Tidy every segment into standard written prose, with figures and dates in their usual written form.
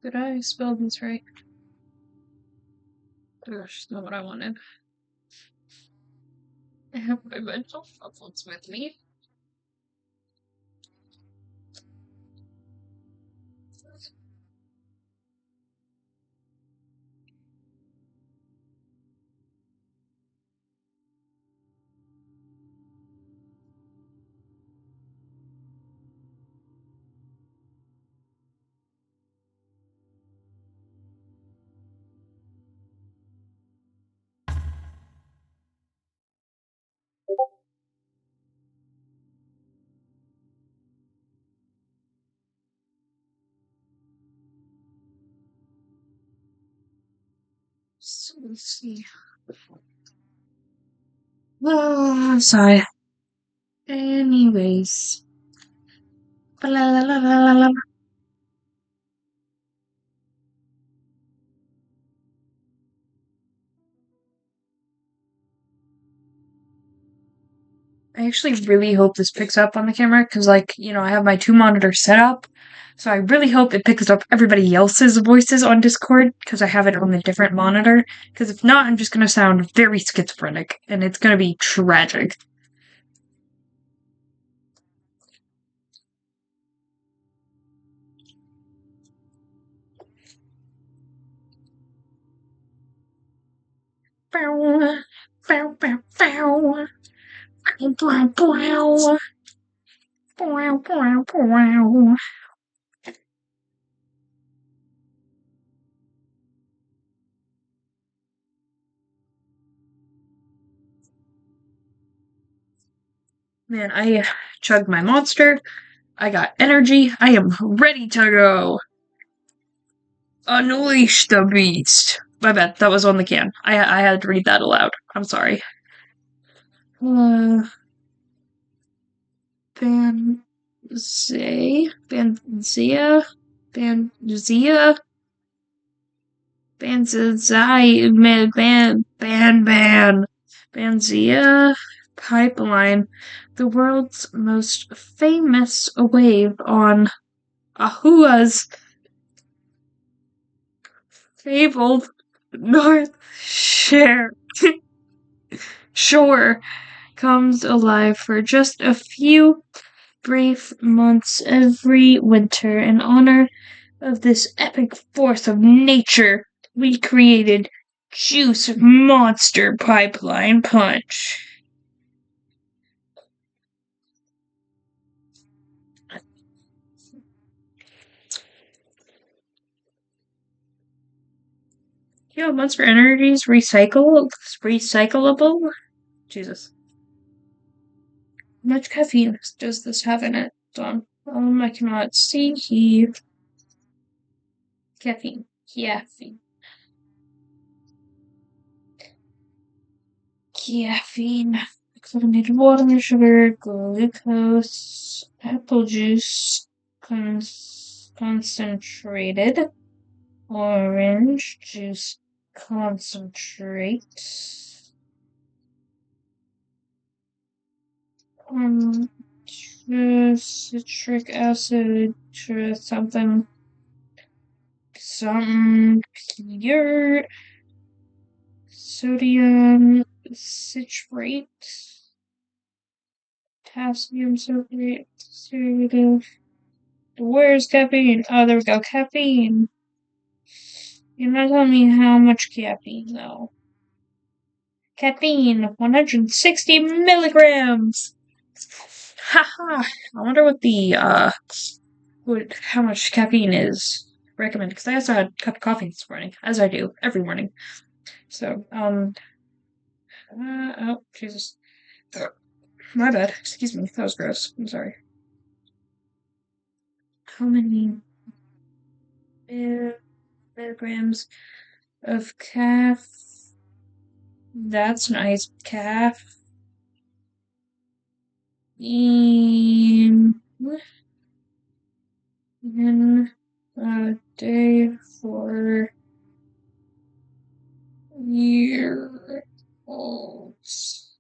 Did I spell this right? Gosh, not what I wanted. I have my mental problems with me. So let's see. Oh, sorry. Anyways. I actually really hope this picks up on the camera because, like, I have my two monitor setup. So I really hope it picks up everybody else's voices on Discord because I have it on a different monitor. Because if not, I'm just going to sound very schizophrenic and it's going to be tragic. Bow, bow, bow, bow. Bow, bow, bow. Bow, bow, bow. Man, I chugged my monster. I got energy. I am ready to go. Unleash the beast. My bad. That was on the can. I had to read that aloud. I'm sorry. Uh, Banzai, Banzia, Banzia, Banzai, Banzia pipeline, the world's most famous wave on Ahua's fabled North Shore comes alive for just a few brief months every winter. In honor of this epic force of nature, we created Juice Monster Pipeline Punch. Monster Energy's recyclable? Jesus. How much caffeine does this have in it? I cannot see. Caffeine. Caffeine. Carbonated water, sugar, glucose, apple juice, concentrated, orange juice concentrate, citric acid, something pure, sodium citrate, potassium sulfate, where's caffeine? Oh, there we go. Caffeine. You're not telling me how much caffeine, though. Caffeine, 160 milligrams. Haha. I wonder what the how much caffeine is recommended. Because I also had a cup of coffee this morning, as I do every morning. So, oh, Jesus. My bad. Excuse me. That was gross. I'm sorry. How many milligrams of That's nice. Caffeine in a day for year olds.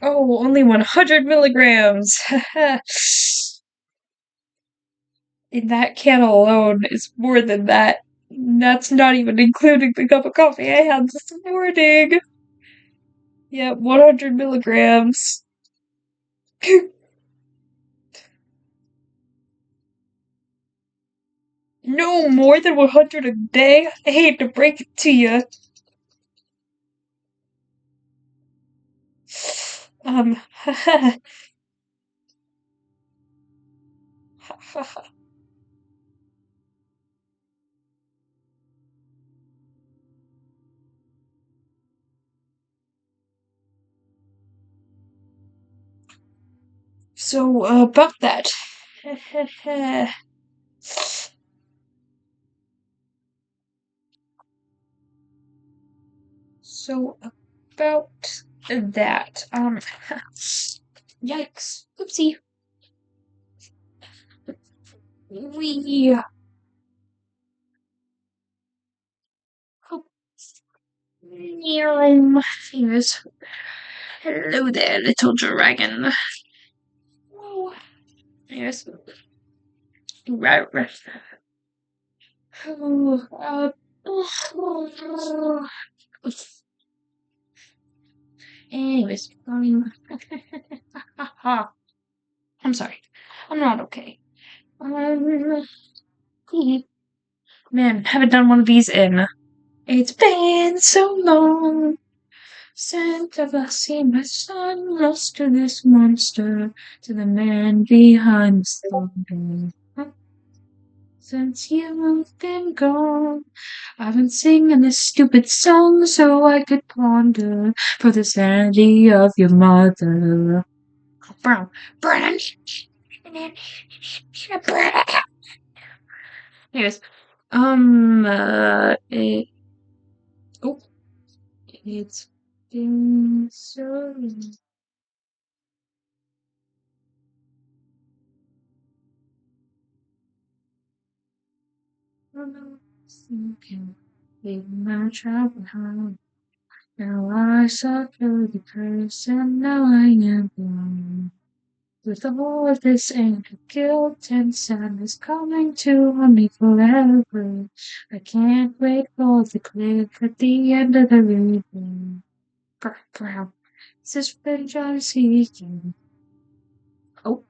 Oh, only 100 milligrams. In that can alone is more than that. That's not even including the cup of coffee I had this morning. Yeah, 100 milligrams. No more than 100 a day? I hate to break it to you. Um, so, about that. So, about that. Yikes. Oopsie. We, oh, yes. Hello there, little dragon. Oh, yes. Right. Oh, anyways, I'm sorry. I'm not okay. Um, man, haven't done one of these in. It's been so long since I've seen my son lost to this monster, to the man behind the storm. Since you've been gone, I've been singing this stupid song so I could ponder for the sanity of your mother. Brown, Brown, Anyways, oh, it's been so long since you leave my travel home. Now I suffer the curse, and now I am blind. With all of this anger, guilt, and sadness coming to me forever, I can't wait for the cliff at the end of the river. Brown, this is revenge I'm seeking. Oh,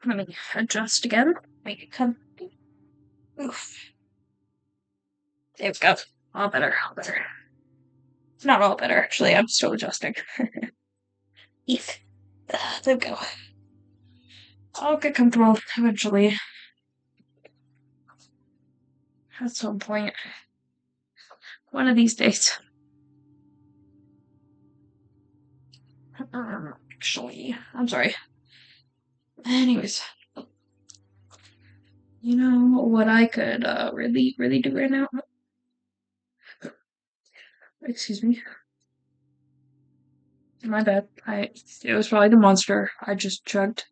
Let me adjust again. Make it come. Oof. There we go. All better, all better. Not all better, actually. I'm still adjusting. Eef. There we go. I'll get comfortable eventually. At some point. One of these days. Actually, I'm sorry. Anyways, you know what I could really, really do right now? Excuse me. My bad. It was probably the monster I just chugged.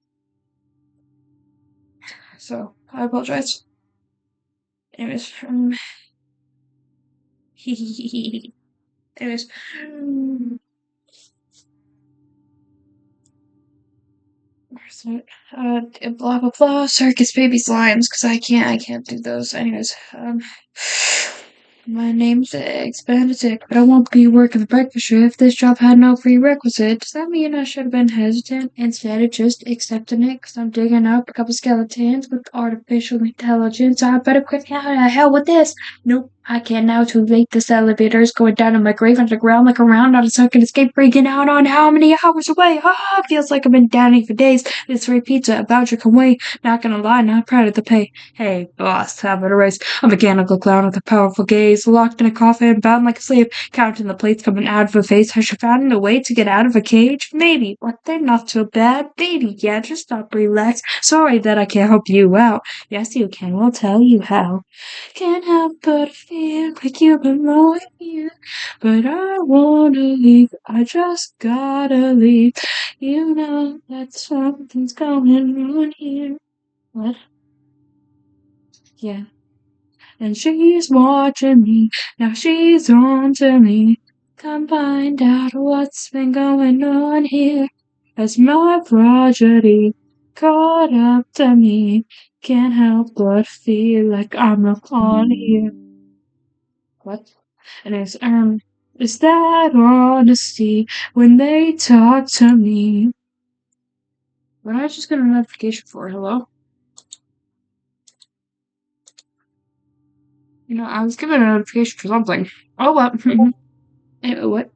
So I apologize. Anyways, anyways, where's it? Blah blah blah. Circus baby slimes, because I can't do those. Anyways, my name's Eggs Benedict, but I won't be working the breakfast shift. This job had no prerequisite. Does that mean I should have been hesitant instead of just accepting it? Because I'm digging up a couple skeletons with artificial intelligence. I better quit out of hell with this. Nope, I can't now. Too late. This elevator is going down in my grave underground like a round on a second escape, freaking out on how many hours away. Ah, feels like I've been downing for days. This free pizza, a voucher can wait. Not gonna lie, not proud of the pay. Hey, boss, have it erased. A mechanical clown with a powerful gaze, locked in a coffin, bound like a slave, counting the plates coming out of a face. Has she found a way to get out of a cage? Maybe, but they're not so bad. Baby, yeah, just stop, relax. Sorry that I can't help you out. Yes, you can, we'll tell you how. Can't help but feel like you belong here. But I wanna leave, I just gotta leave. You know that something's going on here. What? Yeah. And she's watching me, now she's on to me. Come find out what's been going on here. As my tragedy caught up to me, can't help but feel like I'm a pawn here. What? And is that honesty when they talk to me? What did I just get a notification for? Hello? You know, I was given a notification for something. Oh, what? What?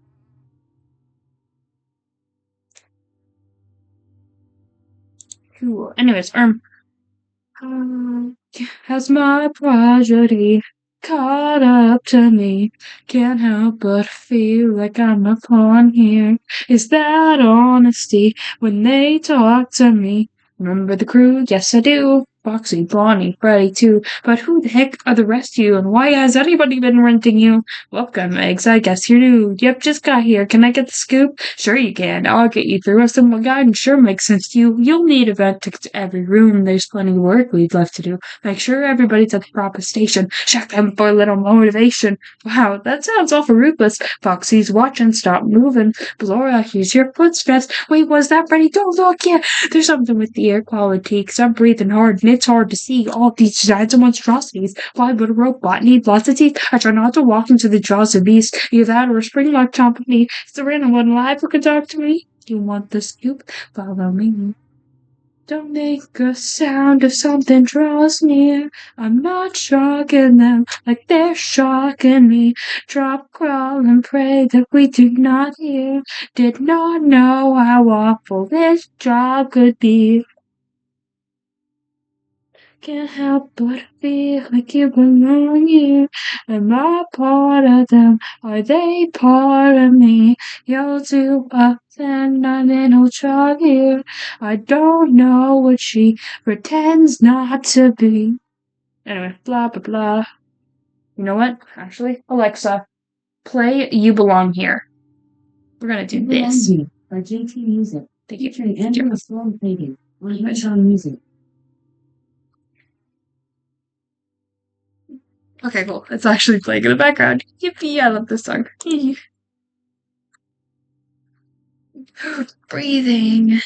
Cool. Anyways, has my tragedy caught up to me? Can't help but feel like I'm a pawn here. Is that honesty when they talk to me? Remember the crew? Yes, I do. Foxy, Bonnie, Freddy, too. But who the heck are the rest of you, and why has anybody been renting you? Welcome, Eggs. I guess you're new. Yep, just got here. Can I get the scoop? Sure you can. I'll get you through. A simple guide sure makes sense to you. You'll need a vet ticket to every room. There's plenty of work we'd love to do. Make sure everybody's at the proper station. Check them for a little motivation. Wow, that sounds awful ruthless. Foxy's watching. Stop moving. Blora, here's your footsteps. Wait, was that Freddy? Don't look yet. There's something with the air quality, because I'm breathing hard, and it's hard to see all these giants and monstrosities. Why would a robot need lots of teeth? I try not to walk into the jaws of beasts. Either that or a spring lock top of me. Is there anyone alive who can talk to me? Do you want the scoop? Follow me. Don't make a sound if something draws near. I'm not shocking them like they're shocking me. Drop, crawl, and pray that we do not hear. Did not know how awful this job could be. Can't help but feel like you belong here. Am I part of them? Are they part of me? You're too up and I'm in a jog here. I don't know what she pretends not to be. Anyway, blah blah blah. You know what? Actually, Alexa, play You Belong Here. We're gonna do this. By JT Music. Thank you. Featuring Andrew Sloan Fagan. On music. Okay, cool. It's actually playing in the background. Yippee! I love this song. Breathing.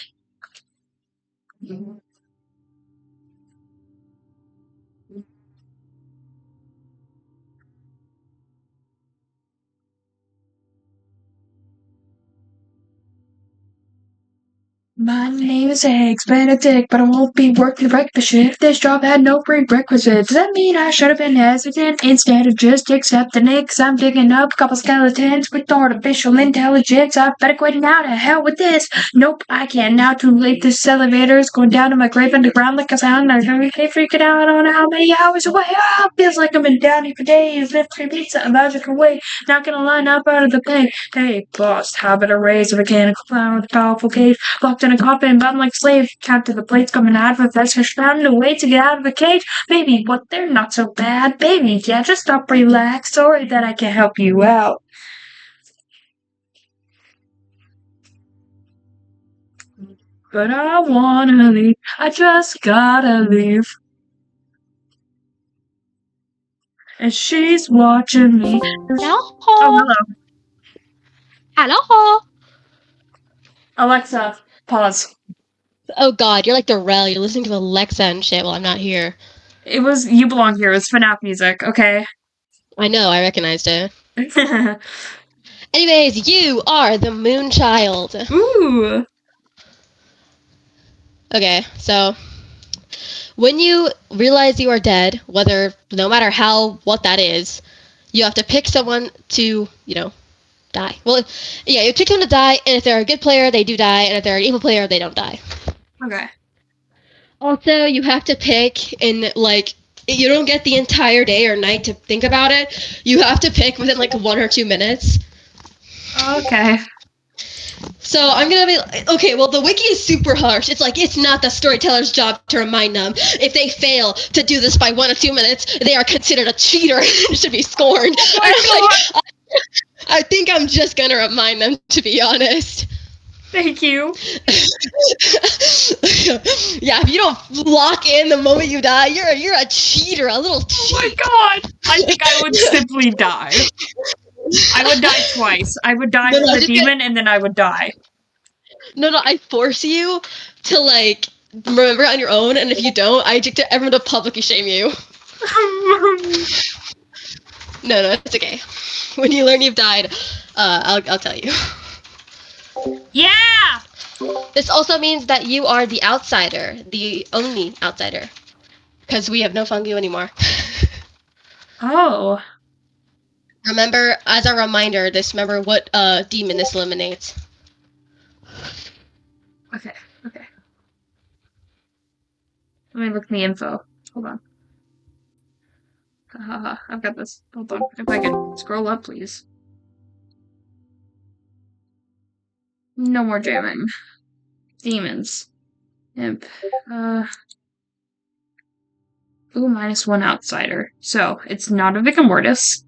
My name is Eggs Benedict, but I won't be working the breakfast shift. This job had no prerequisites. Does that mean I should have been hesitant instead of just accepting it? 'Cause I'm digging up a couple skeletons with artificial intelligence. I better quit now. To hell with this. Nope, I can't now. Too late. This elevator is going down to my grave underground like a sound. I'm freaking out. I don't know how many hours away. Ah, feels like I've been down here for days. Lifting pizza a magical way. Not gonna line up out of the pay. Hey, boss, how about a raise a mechanical clown with a powerful cave? Locked in a coffin, bound like a slave. Counted the plates coming out of it. That's just found a way to get out of the cage. Baby, what? They're not so bad. Baby, yeah, just stop, relax. Sorry that I can't help you out. But I wanna leave. I just gotta leave. And she's watching me. Hello? Oh, hello. Hello? Alexa, pause. Oh god, you're like Darrell. You're listening to Alexa and shit while I'm not here. It was You Belong Here. It was FNAF music, okay? I know, I recognized it. Anyways, you are the moon child. Ooh. Okay, so when you realize you are dead, no matter what that is, you have to pick someone to, die. Well, yeah, you pick someone to die, and if they're a good player, they do die, and if they're an evil player, they don't die. Okay. Also, you have to pick you don't get the entire day or night to think about it. You have to pick within 1 or 2 minutes. Okay. So I'm gonna be okay. Well, the wiki is super harsh. It's not the storyteller's job to remind them. If they fail to do this by 1 or 2 minutes, they are considered a cheater and should be scorned. Oh my God. I think I'm just gonna remind them, to be honest. Thank you. Yeah, if you don't lock in the moment you die, you're a cheater, a little cheat. Oh my God. I think I would simply die. I would die twice. I would die from the demon, and then I would die. No, I force you to remember on your own, and if you don't, I dictate everyone to publicly shame you. No, it's okay. When you learn you've died, I'll tell you. Yeah! This also means that you are the outsider, the only outsider, because we have no fungu anymore. Oh. Remember, as a reminder, remember what demon this eliminates. Okay. Let me look the info. Hold on. I've got this. Hold on. If I can scroll up, please. No more jamming. Demons. Imp. Ooh, -1 outsider. So, it's not a Victim Mortis.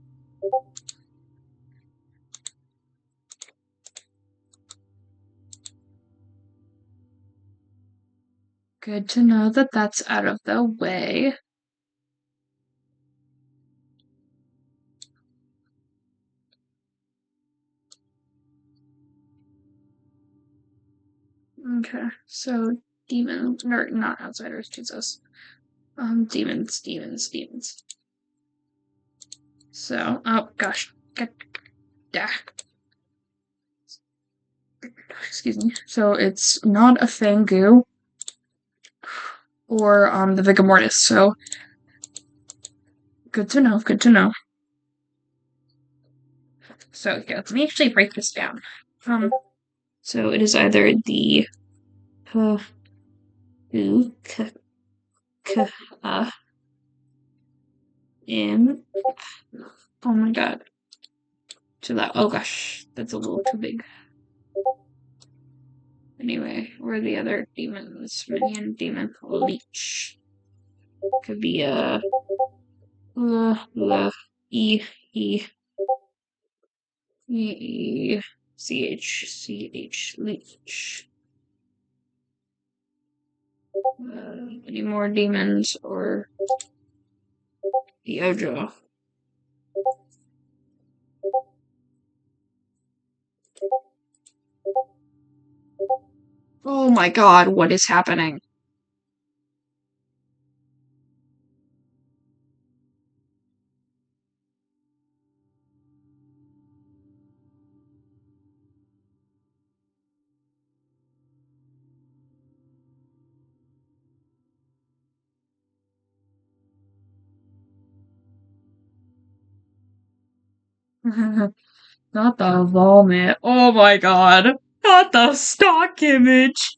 Good to know that that's out of the way. Okay, so demons, or not outsiders, Jesus. Demons. So, oh gosh. Excuse me. So it's not a Fangu or the Vigor Mortis, so good to know. So yeah, let me actually break this down. So it is either the in. Oh my god. Chill out. Oh gosh, that's a little too big. Anyway, where are the other demons? Minion, demon, leech. Could be E C H leech. Any more demons or the Ojo? Oh my god, what is happening? Not the vomit. Oh my god. Not the stock image.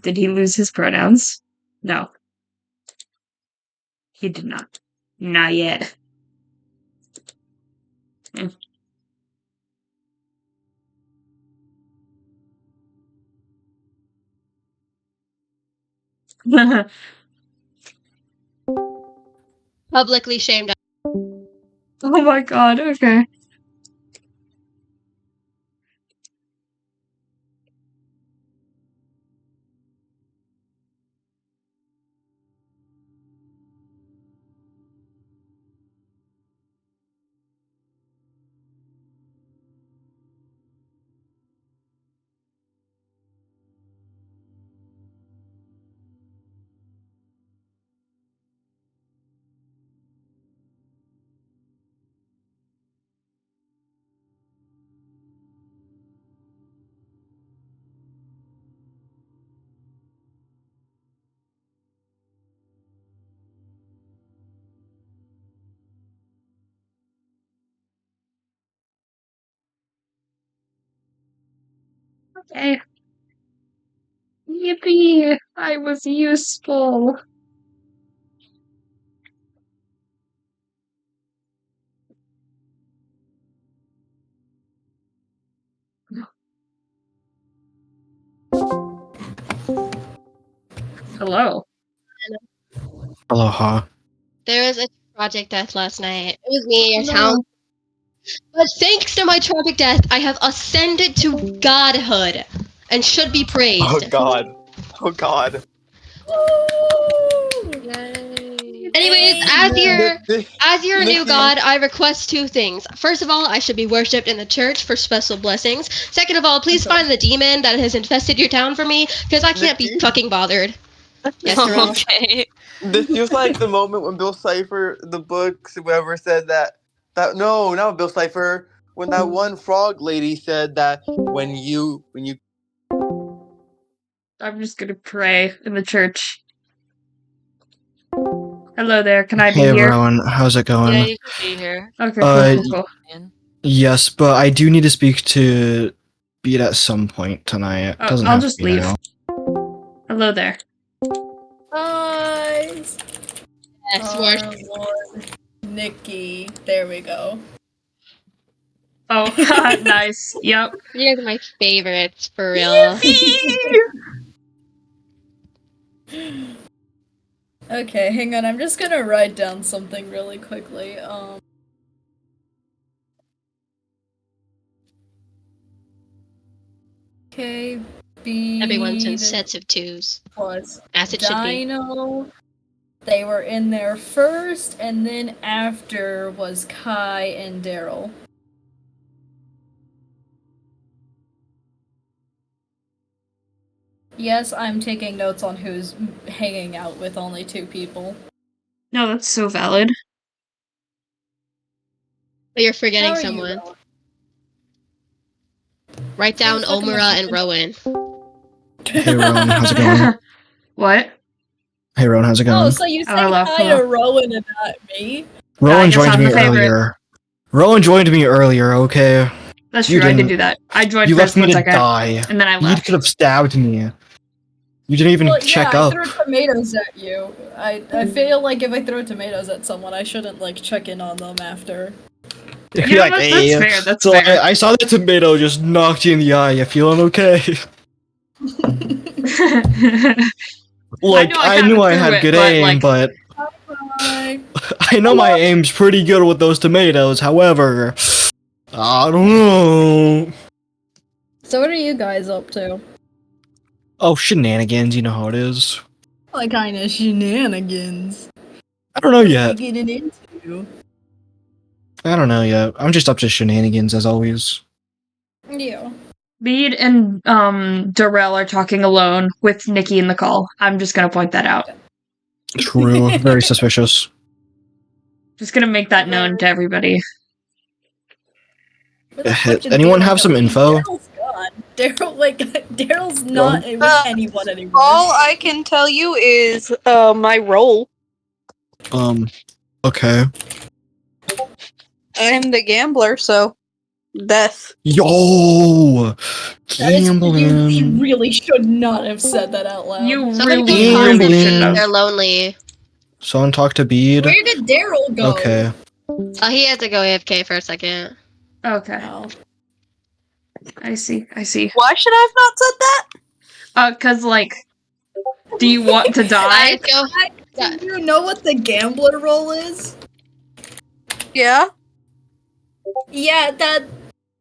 Did he lose his pronouns? No. He did not. Not yet. Publicly shamed. Oh my god, okay. Okay. Yippee! I was useful. Hello. Aloha. There was a tragic death last night. It was me in your town. But thanks to my tragic death, I have ascended to godhood and should be praised. Oh god. Oh god. Anyways, as your new Nikki. god, I request two things. First of all, I should be worshipped in the church for special blessings. Second of all, please find the demon that has infested your town for me, because I can't be Nikki? fucking bothered. Yes, Rowans? Okay. This feels like the moment when Bill Cipher, the books, whoever said that no, not Bill Cipher, when that one frog lady said that when you I'm just gonna pray in the church. Hello there, can I be Hey, here? Rowan. How's it going? Yeah, you should be here. Okay, Uh, cool. Yes, but I do need to speak to Beat at some point tonight. Oh, Doesn't I'll have to just be leave. now. Hello there. Guys. Yes, Our worship. Lord Nikki. There we go. Oh, nice. Yep. You guys are my favorites, for real. Okay, hang on. I'm just gonna write down something really quickly. Okay, Everyone's in B sets of twos, plus as it should be. Dino. They were in there first, and then after was Kai and Daryl. Yes, I'm taking notes on who's hanging out with only two people. No, that's so valid. But you're forgetting How are you, someone. Rowan? Write down Who's looking Omura at and you? Rowan. Hey, Rowan. How's it going? What? Hey, Rowan. How's it Oh, going? so you say hello, hi hello. to Rowan and not me? Rowan guess joined I'm me the favorite. earlier. Rowan joined me earlier, okay? That's You true, I did didn't- do that. I joined You first left me 1 to second, die. and then I You left. could have stabbed me. You didn't even Well, check yeah, up. I threw tomatoes at you. I feel like if I throw tomatoes at someone, I shouldn't like check in on them after. You're You know like, what? hey. That's fair, that's So fair. I saw the tomato just knocked you in the eye. You feeling okay? Like, know I I knew kinda I threw had it, good but, aim, like- but Hi. I know my aim's pretty good with those tomatoes. However, I don't know. So what are you guys up to? Oh, shenanigans, you know how it is. What kind of shenanigans I don't know are we yet. getting into? I don't know yet. I'm just up to shenanigans as always. Yeah. Bede and Darrell are talking alone with Nikki in the call. I'm just gonna point that out. True. Very suspicious. Just gonna make that known to everybody. Where the fuck did Anyone Daryl have go? some info? Daryl's gone. Daryl's not with anyone anymore. All I can tell you is my role. Okay. I am the gambler, so death. Yo! That is, you Gambling. really should not have said that out loud. You Somebody really, just call really Gambling. shouldn't have. They're lonely. Someone talk to Bede. Where did Daryl go? Okay. Oh, he had to go AFK for a second. Okay, Oh. I see. Why should I have not said that? Cause like, do you want to die? Guys, go. Do you know what the gambler role is? Yeah. Yeah, that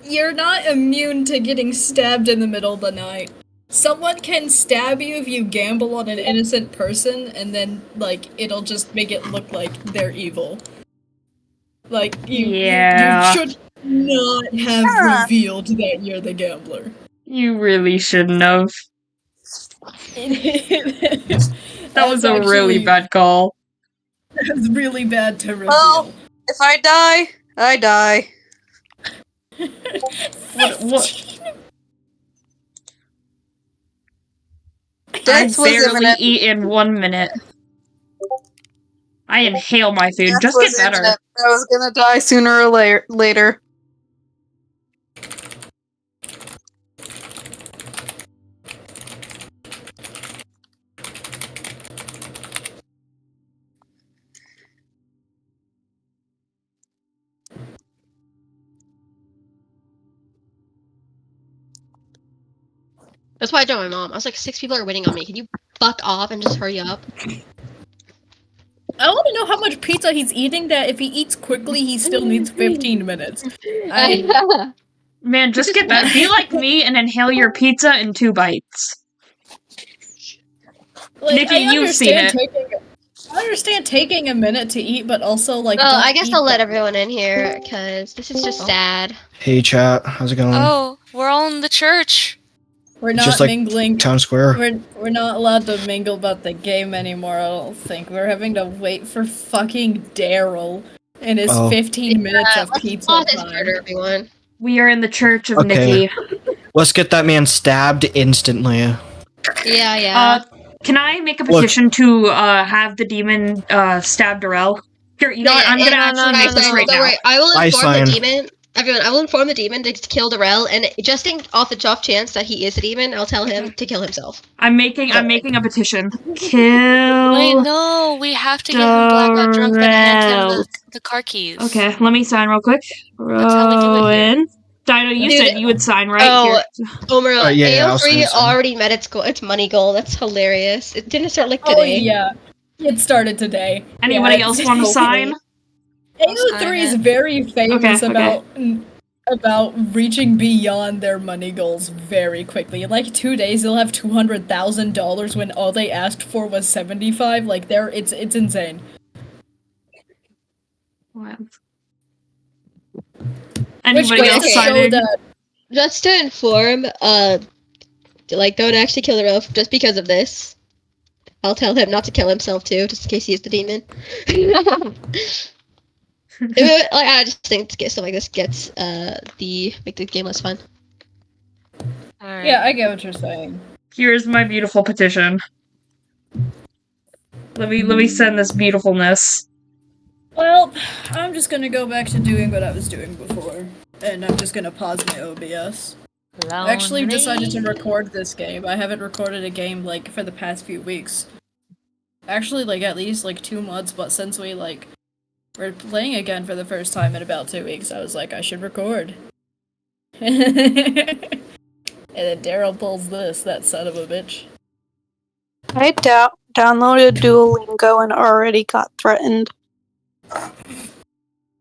you're not immune to getting stabbed in the middle of the night. Someone can stab you if you gamble on an innocent person, and then like it'll just make it look like they're evil. Like Yeah. you should not have revealed that you're the gambler. You really shouldn't have. That was a really bad call. That was really bad to reveal. Well, if I die, I die. What? Death I was barely imminent. eat in 1 minute. I inhale my food. Death Just was get better. imminent. I was gonna die sooner or later. That's why I told my mom. I was like, 6 people are waiting on me. Can you fuck off and just hurry up? I want to know how much pizza he's eating. That if he eats quickly, he still needs 15 minutes. Man, just get better. Be like me and inhale your pizza in 2 bites. Like, Nikki, you've seen it. I understand taking a minute to eat, but also like. Oh, don't I guess eat I'll let that- everyone in here, because this is just sad. Hey chat, how's it going? Oh, we're all in the church. We're not Just like mingling. Town Square. We're not allowed to mingle about the game anymore. I don't think we're having to wait for fucking Daryl and his Oh. 15 minutes of Let's pizza pause this time. murder, everyone. We are in the church of Okay. Nikki. Let's get that man stabbed instantly. Yeah. Can I make a Look. petition to have the demon stab Darrell? Here, you know what? I'm gonna actually make this right Don't now. worry, I will I inform sign. the demon. Everyone, I will inform the demon to kill Darrell, and just in off the off chance that he is a demon, I'll tell him to kill himself. I'm making a petition. Kill. Wait, no, we have to get him blackout drunk and hand him the car keys. Okay, let me sign real quick. That's how we do it here. Rowan. Dino, you Dude, said you would sign, right? oh, Here. Omer, yeah, I'll sign AO3 this one. already met its money goal. That's hilarious. It didn't start like Oh today. yeah, it started today. Anybody Yeah, else it's want to so sign? funny. AO3 is very famous Okay. about reaching beyond their money goals very quickly. In like 2 days, they'll have $200,000 when all they asked for was 75. Like it's insane. Wow. Anybody Which else goes to show signing? that Just to inform, don't actually kill Darrell just because of this. I'll tell him not to kill himself too, just in case he is the demon. I just think stuff like this gets make the game less fun. Alright. yeah, I get what you're saying. Here's my beautiful petition. Let me send this beautifulness. Well, I'm just gonna go back to doing what I was doing before, and I'm just gonna pause my OBS. I actually decided to record this game. I haven't recorded a game like for the past few weeks. Actually, like at least like 2 months, but since we're playing again for the first time in about 2 weeks, I was like, I should record. And then Daryl pulls this, that son of a bitch. I downloaded Duolingo and already got threatened.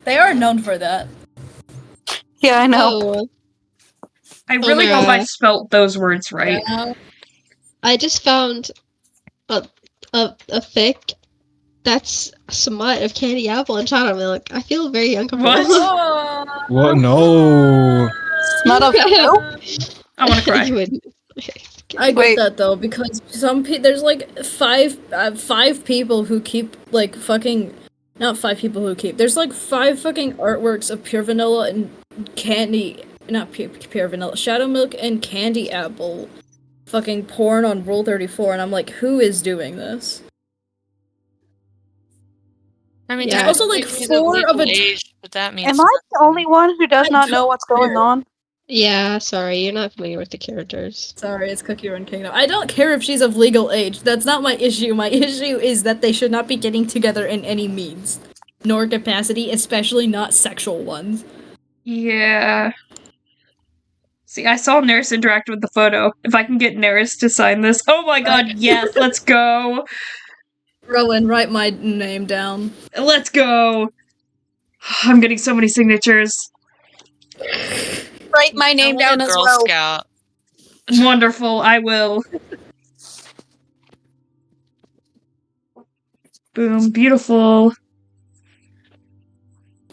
They are known for that. Yeah, I know. Oh, I really hope I spelt those words right. Yeah. I just found a fic that's smut of candy apple and chocolate milk, I feel very uncomfortable. Oh, What? No. Not a milk? I want to cry. You would. I get Wait. that though, because there's like five people who keep like fucking, not five people who keep. There's like 5 fucking artworks of pure vanilla and candy, not pure vanilla, shadow milk and candy apple, fucking porn on Rule 34, and I'm like, who is doing this? I mean, Yeah. Also, like, technically 4 the of legal it. age, but that means Am I the only one who does I not know don't what's going care. on? Yeah, sorry, you're not familiar with the characters. Sorry, it's Cookie Run Kingdom. I don't care if she's of legal age. That's not my issue. My issue is that they should not be getting together in any means, nor capacity, especially not sexual ones. Yeah. See, I saw Nurse interact with the photo. If I can get Nurse to sign this. Oh my god, yes, let's go. Rowan, write my name down. Let's go. I'm getting so many signatures. Write my name I'm like down a as Girl well. Scout. Wonderful, I will. Boom, beautiful.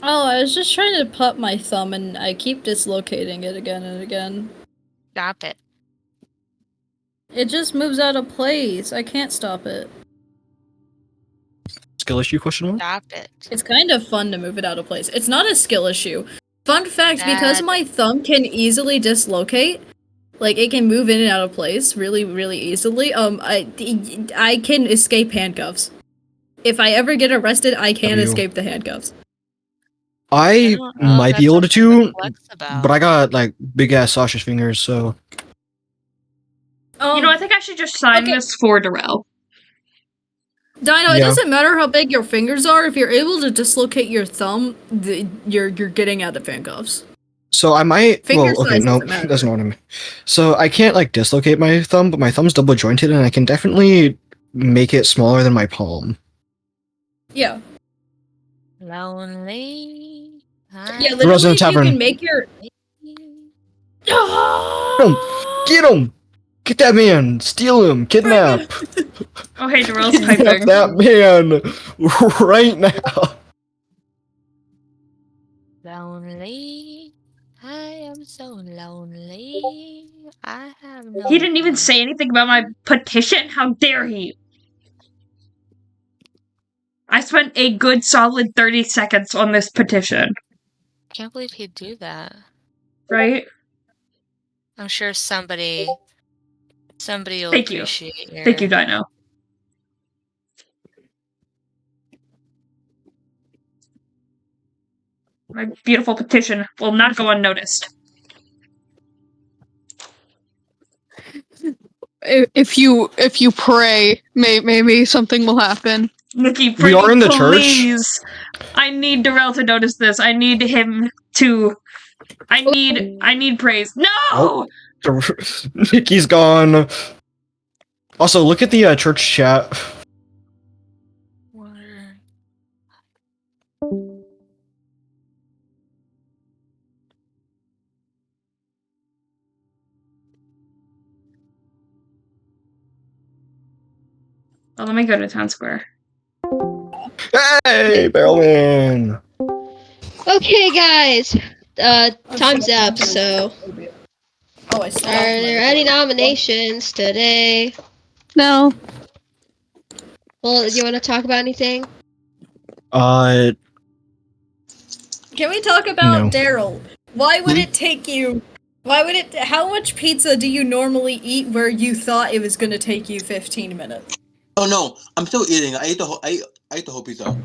Oh, I was just trying to put my thumb and I keep dislocating it again and again. Stop it. It just moves out of place. I can't stop it. Skill issue question mark? Stop it. It's kind of fun to move it out of place. It's not a skill issue. Fun fact, because Dad. my thumb can easily dislocate, like it can move in and out of place really, really easily, I can escape handcuffs. If I ever get arrested, I can W. escape the handcuffs. I don't know if might be that's able to something to too, flex about. but I got like big ass sausage fingers, so You know, I think I should just sign okay. this for Darrell. Dino, it Yeah. doesn't matter how big your fingers are. If you're able to dislocate your thumb, you're getting out of handcuffs. so I might. Finger Well, okay, size no, doesn't matter. that's not what I mean. So I can't like dislocate my thumb, but my thumb's double jointed, and I can definitely make it smaller than my palm. Yeah. Lonely. Yeah, Rose in literally, the if you tavern. can make your... Get him! Get that man! Steal him! Kidnap! Oh, hey, Darrell's Kidnap typing. that man right now! Lonely. I am so lonely. I have no. He didn't even say anything about my petition? How dare he? I spent a good solid 30 seconds on this petition, Can't believe he'd do that. right? I'm sure somebody will Thank you. appreciate your. Thank you, Dino. My beautiful petition will not go unnoticed. If you pray, maybe something will happen. Nikki, We are in the church. please. I need Darrell to notice this. I need him to. I need praise. No! Oh. Nikki's gone. Also, look at the church chat. Water. Oh, let me go to Town Square. Hey, Barrelman! Okay, guys. Time's up. So, Oh, I are stopped there any nominations today? No. Well, do you want to talk about anything? Can we talk about No. Daryl? Why would it take you... How much pizza do you normally eat where you thought it was gonna take you 15 minutes? Oh no, I'm still eating. I ate the whole pizza.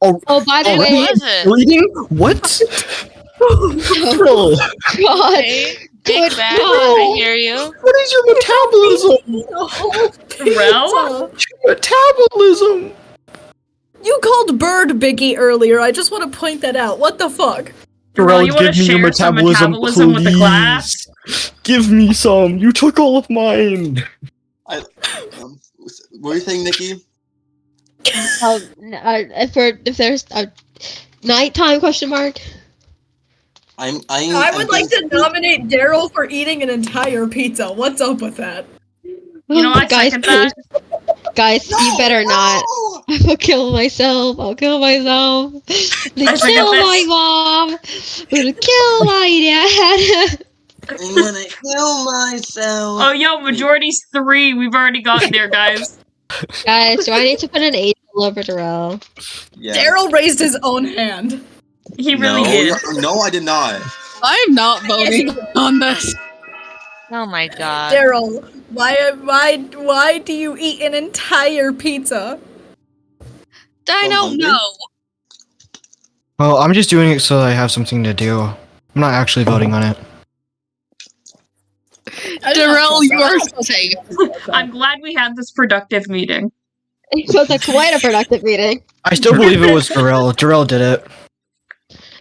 Oh, by the Oh, way, What was it? Reading? What? Bro, God, Big good bag. God. I hear you. what is your metabolism? Darrell? Metabolism! You called Bird Biggie earlier, I just want to point that out. What the fuck? Darrell, Darrell, you wanna give me your share some metabolism, metabolism with the class? please. Give me some. You took all of mine. What were you saying, Nikki? If there's a nighttime question mark. I would like to nominate Daryl for eating an entire pizza. What's up with that? You know, I Guys, second that. Guys, you better not. I'll kill myself. I'll kill myself. I'm gonna Guys, I got kill my this. mom. I'm gonna kill my dad. I'm gonna kill myself. Oh, yo, majority's 3. We've already gotten there, guys. Guys, do I need to put an angel over Darrell? Yeah. Daryl raised his own hand. He really did. No, I did not. I'm not voting on this. Oh my god. Daryl, why do you eat an entire pizza? I don't know. Well, I'm just doing it so I have something to do. I'm not actually voting on it. Darrell, you are safe. I'm glad we had this productive meeting. It was quite a productive meeting. I still believe it was Darrell. Darrell did it.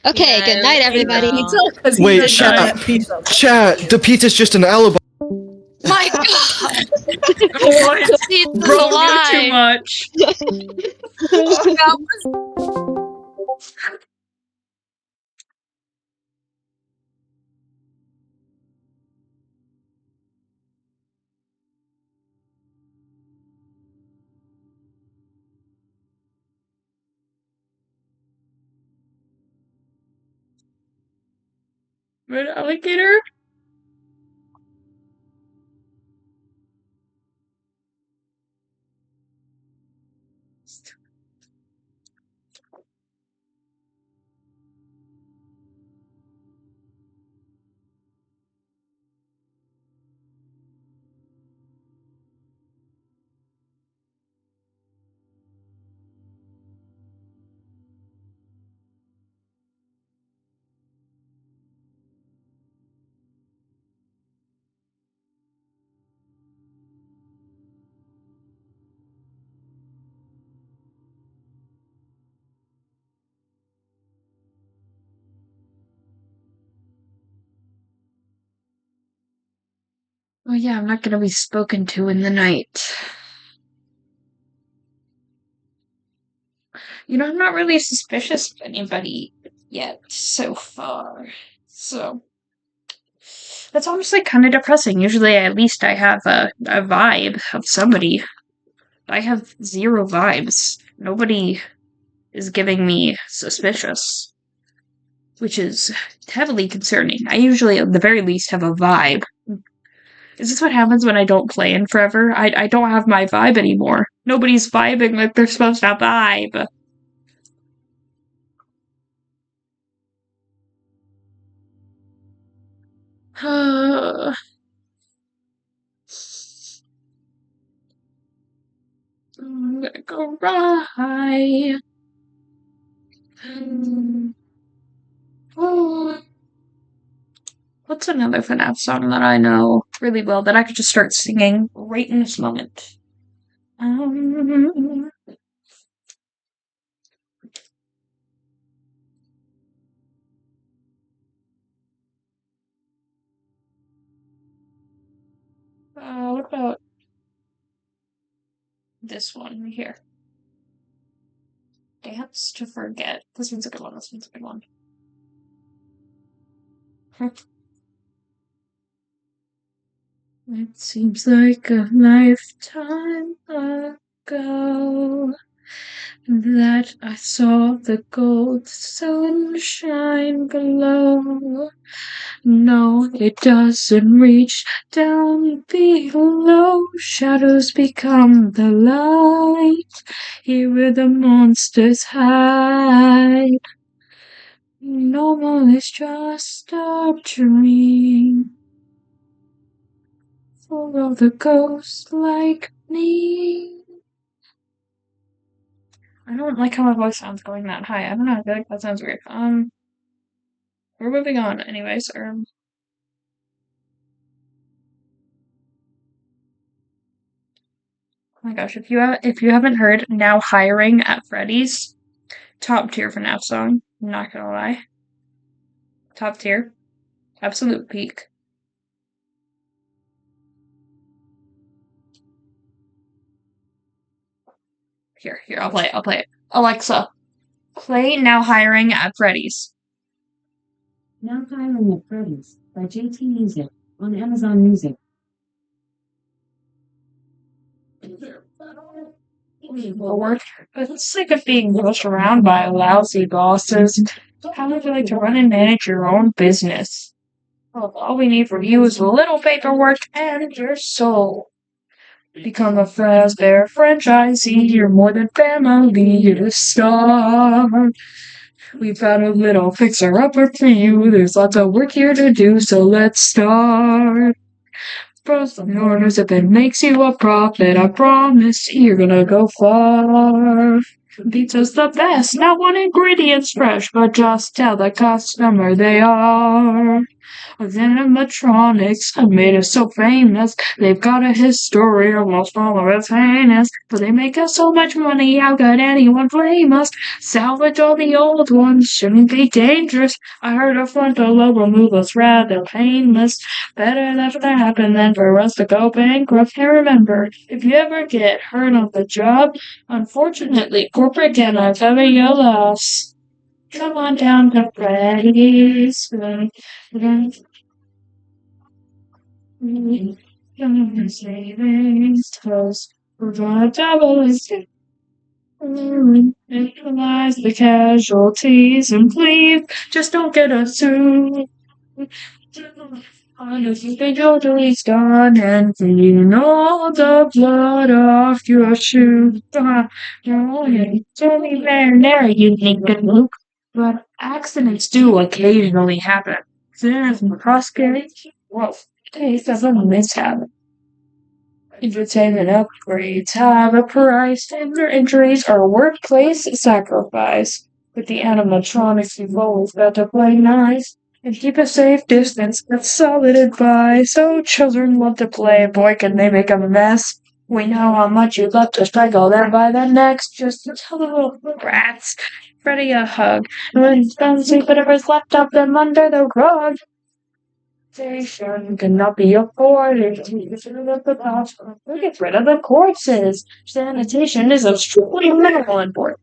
Okay, Yeah, good night, everybody. Pizza? 'Cause he Wait, did shut not up. get pizza. Chat, the pizza's just an alibi. My god. What? Pizza's Bro, a you lie. too much. That was Red alligator? Oh yeah, I'm not gonna be spoken to in the night. You know, I'm not really suspicious of anybody yet so far. So that's honestly kind of depressing. Usually, at least I have a vibe of somebody. I have 0 vibes. Nobody is giving me suspicious, which is heavily concerning. I usually, at the very least, have a vibe. Is this what happens when I don't play in forever? I don't have my vibe anymore. Nobody's vibing like they're supposed to vibe. I'm gonna go right. Oh. What's another FNAF song that I know really well that I could just start singing right in this moment? What about this one here? Dance to Forget. This one's a good one. This one's a good one. It seems like a lifetime ago that I saw the gold sunshine glow. No, it doesn't reach down below. Shadows become the light. Here where the monsters hide. Normal is just a dream. Full of the ghosts like me. I don't like how my voice sounds going that high. I don't know. I feel like that sounds weird. We're moving on, anyways. Oh my gosh, if you haven't heard Now Hiring at Freddy's, top tier FNAF song. I'm not gonna lie. Top tier. Absolute peak. Here, I'll play it. Alexa, play Now Hiring at Freddy's. Now Hiring at Freddy's by JT Music on Amazon Music. work, but sick of being pushed around by lousy bosses. How would you like to run and manage your own business? Well, all we need from you is a little paperwork and your soul. Become a Fazbear franchisee, you're more than family, you're a star. We've got a little fixer-upper for you, there's lots of work here to do, so let's start. Post the orders if it makes you a profit, I promise you're gonna go far. Pizza's the best, not one ingredient's fresh, but just tell the customer they are. With animatronics, have made us so famous. They've got a history almost all of it's heinous. But they make us so much money, how could anyone blame us? Salvage all the old ones, shouldn't be dangerous. I heard a frontal lobe removal's rather painless. Better that to happen than for us to go bankrupt. And remember, if you ever get hurt on the job, unfortunately, corporate cannot cover your loss. Come on down to Freddy's. Savings toast. We're gonna double it. Neutralize the casualties and please just don't get us sued. Honestly, the jewelry's gone and clean all the blood off your shoes. Only there, you think that Luke. But accidents do occasionally happen. There's prosperity. Whoa, taste of a mishap. Entertainment upgrades have a price, and your injuries are workplace sacrifice. With the animatronics, you've always got to play nice and keep a safe distance. That's solid advice. So children love to play. Boy, can they make a mess. We know how much you love to strangle them by the necks. Just tell the little rats. Freddy a hug. And when he's done, see whatever's left of them under the rug. Station cannot be afforded. Get rid of the corpses. Sanitation is extremely minimal important.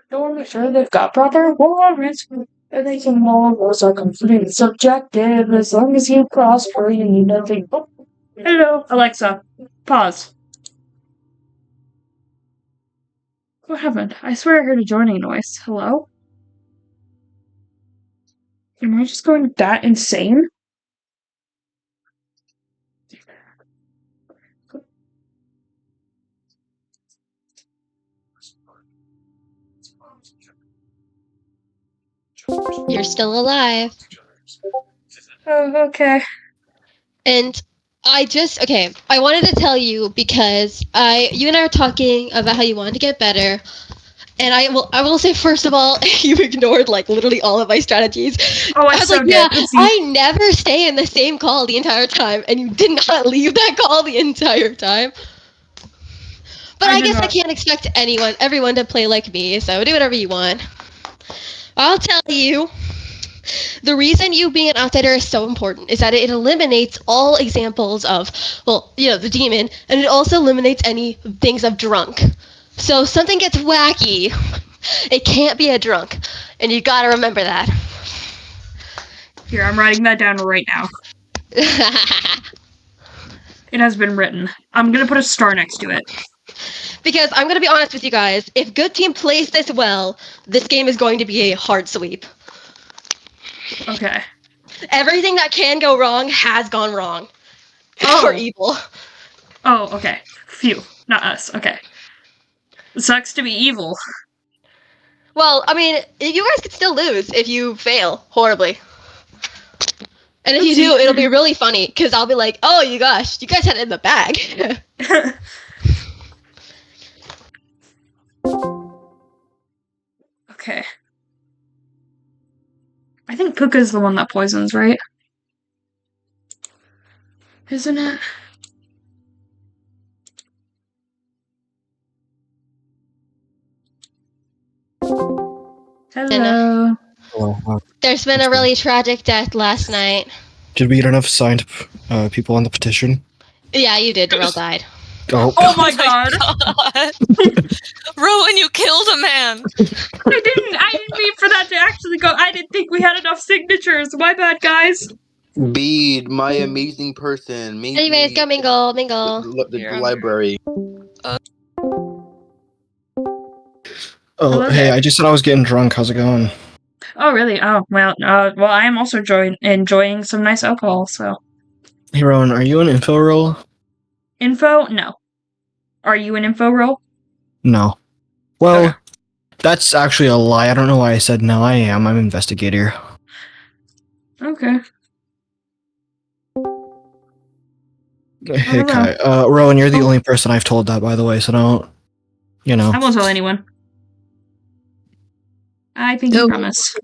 Don't make sure they've got proper warrants. And they can all those are completely subjective. As long as you prosper, you need nothing. Oh, hello, Alexa. Pause. What happened? I swear I heard a joining noise. Hello? Am I just going that insane? You're still alive. Oh, okay. And I wanted to tell you because you and I were talking about how you wanted to get better. And I will say, first of all, you ignored like literally all of my strategies. Oh, I was like, yeah, I never stay in the same call the entire time, and you did not leave that call the entire time. But I guess I can't expect everyone to play like me, so do whatever you want. I'll tell you, the reason you being an outsider is so important is that it eliminates all examples of, the demon, and it also eliminates any things of drunk. So if something gets wacky, it can't be a drunk, and you gotta remember that. Here, I'm writing that down right now. It has been written. I'm gonna put a star next to it. Because I'm gonna be honest with you guys, if good team plays this well, this game is going to be a hard sweep. Okay. Everything that can go wrong has gone wrong. Oh. Or evil. Oh, okay. Phew. Not us. Okay. It sucks to be evil. Well, I mean, you guys could still lose if you fail horribly. And if you do, it'll be really funny, because I'll be like, oh, you guys had it in the bag. Okay. I think Puka's the one that poisons, right? Isn't it? Hello. Hello. There's been a really tragic death last night. Did we get enough signed people on the petition? Yeah, you did. Darrell died. Oh my god. Rowan, you killed a man. I didn't mean for that to actually go. I didn't think we had enough signatures. My bad, guys. Bede, my amazing person. Anyways, go mingle. The library. Oh, Hello hey, there. I just said I was getting drunk. How's it going? Oh, really? Oh, well, I am also enjoying some nice alcohol, so. Hey, Rowan, are you an info roll? Info? No. Are you an info roll? No. Well, Okay. that's actually a lie. I don't know why I said no. I am. I'm investigator. Okay. Hey, hello. Kai. Rowan, you're the only person I've told that, by the way, so don't, I won't tell anyone. I think you Nope. promise.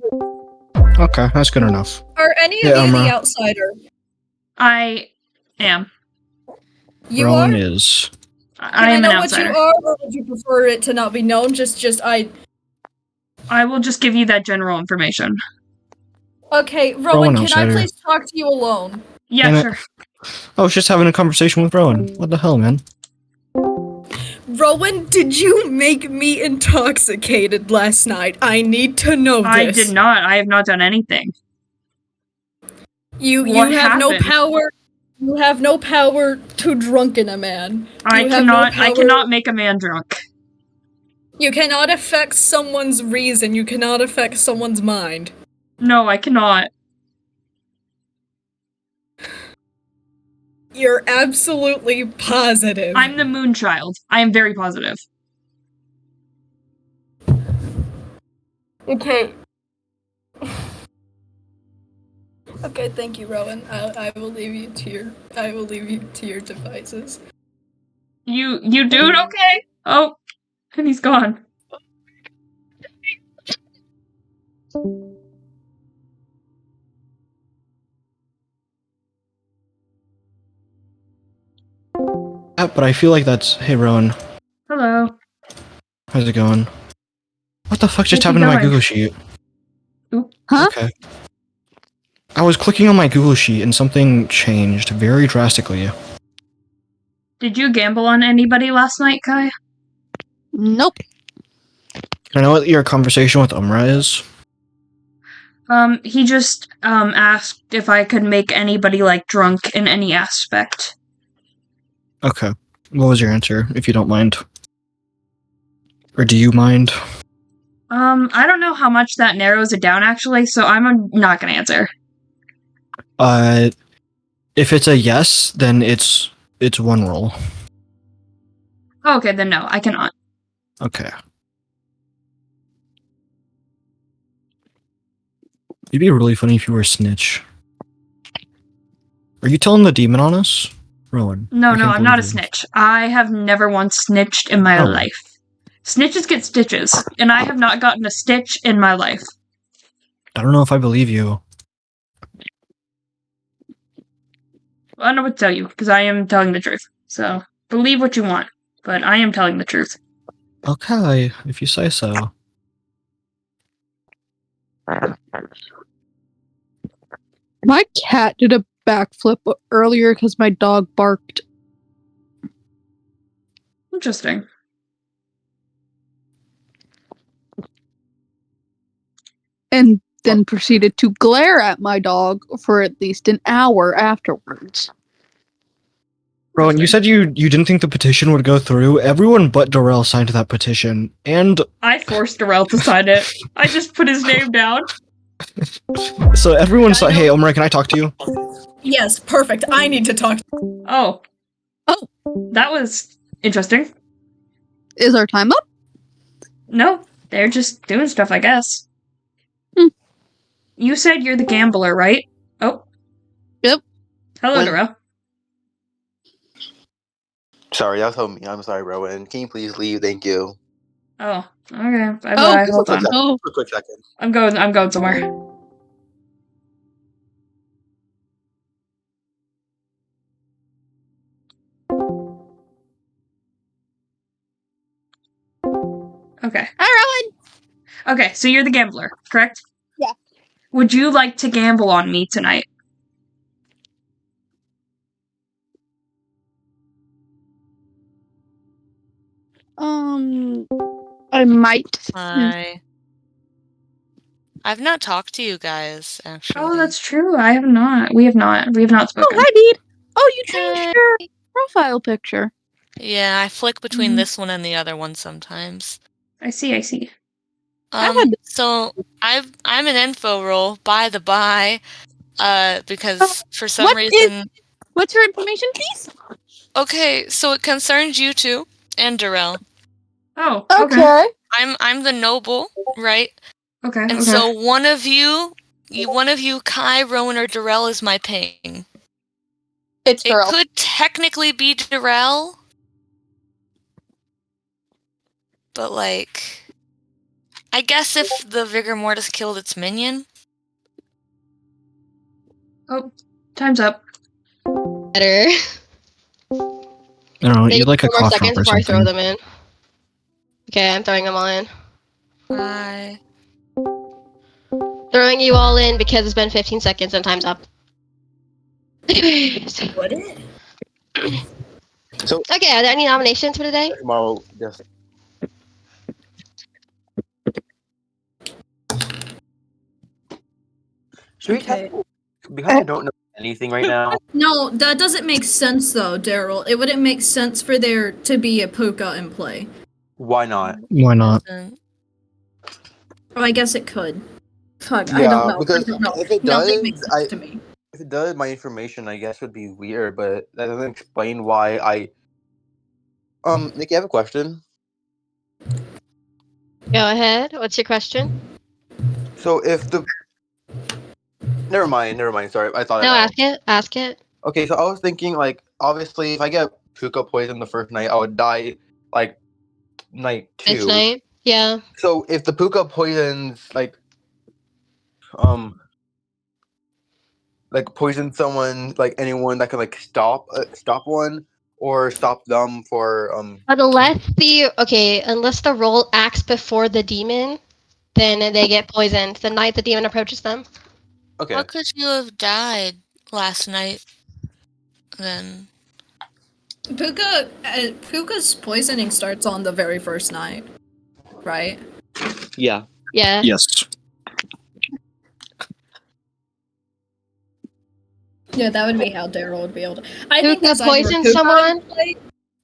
Okay, that's good enough. Are any Yeah, of you the Umra. outsider? I am. You Rowan are? is. Can I I am an know what you outsider. are, or would you prefer it to not be known? I will just give you that general information. Okay, Rowan Rowan, can I outsider. please talk to you alone? Yeah, Damn it. sure. I was just having a conversation with Rowan. What the hell, man? Rowan, did you make me intoxicated last night? I need to know this. I did not. I have not done anything. You What have no happened? power. You have no power to drunken a man. I You have no cannot. I power- cannot make a man drunk. You cannot affect someone's reason. You cannot affect someone's mind. No, I cannot. You're absolutely positive. I'm the moon child. I am very positive. Okay. Okay, thank you, Rowan. I will leave you to your devices. You dude, okay? Oh, and he's gone. Yeah, but I feel like that's. Hey, Rowan. Hello. How's it going? What the fuck just Keep happened to my going. Google Sheet? Oop. Huh? Okay. I was clicking on my Google Sheet and something changed very drastically. Did you gamble on anybody last night, Kai? Nope. Can I know what your conversation with Umra is? He just asked if I could make anybody like drunk in any aspect. Okay. What was your answer, if you don't mind? Or do you mind? I don't know how much that narrows it down actually, so I'm not gonna answer. If it's a yes, then it's one roll. Okay, then no, I cannot. Okay. It'd be really funny if you were a snitch. Are you telling the demon on us? Rowan. No, I can't I'm not a believe you. snitch. I have never once snitched in my Oh. life. Snitches get stitches, and I have not gotten a stitch in my life. I don't know if I believe you. I don't know what to tell you, because I am telling the truth. So, believe what you want, but I am telling the truth. Okay, if you say so. My cat did a backflip earlier because my dog barked. Interesting. And then proceeded to glare at my dog for at least an hour afterwards. Rowan, you said you didn't think the petition would go through. Everyone but Dorel signed that petition, and I forced Darrell to sign it. I just put his name down. so everyone said, "Hey, Omar, can I talk to you?" Yes, perfect. I need to talk. Oh. Oh. That was interesting. Is our time up? No, they're just doing stuff, I guess. Hmm. You said you're the gambler, right? Oh. Yep. Hello, When- Darrell. Sorry, that was on me. I'm sorry, Rowan. Can you please leave? Thank you. Oh, okay. Bye-bye. Oh, Hold on. Oh, For a quick second. I'm going somewhere. Okay. hi, Rowan. Okay, so you're the gambler, correct? Yeah. Would you like to gamble on me tonight? I might. I've not talked to you guys, actually. Oh, that's true. I have not. We have not. We have not Oh, spoken. hi, Deed. Oh, you changed your profile picture. Yeah, I flick between this one and the other one sometimes. I see. So I'm an info role, by the by, because for some What reason. What's your information, please? Okay, so it concerns you two and Darrell. Oh, okay. I'm the noble, right? Okay, And okay. so one of you, Kai, Rowan, or Darrell is my ping. It's It Darrell. could technically be Darrell, but like, I guess if the Vigor Mortis killed its minion. Oh, time's up. Better. I don't know, They you're like a 4 more cough seconds drop or before I throw something. them in. Okay, I'm throwing them all in. Bye. Throwing you all in because it's been 15 seconds and time's up. Anyways. What it? So Okay, are there any nominations for today? tomorrow, yes. Should we Okay. because I don't know anything right now. No, that doesn't make sense though, Daryl. It wouldn't make sense for there to be a Puka in play. Why not? Why not? Oh, I guess it could. Fuck, I Yeah, don't know. because I don't know. if it Nothing does, makes sense to me. if it does, my information I guess would be weird, but that doesn't explain why I. Nikki, I have a question. Go ahead. What's your question? So if the never mind. Sorry, I thought No, I know. ask it. Ask it. Okay, so I was thinking like obviously if I get puka poison the first night, I would die like night This 2. night. Yeah. So if the puka poisons um poison someone, like anyone that can like stop one or stop them for Unless the roll acts before the demon, then they get poisoned the night the demon approaches them. okay. How could you have died last night then? Puka's poisoning starts on the very first night, right? Yeah. Yeah. Yes. Yeah, that would be how Daryl would be able to. I think Puka there's either a poisons Puka someone. in play.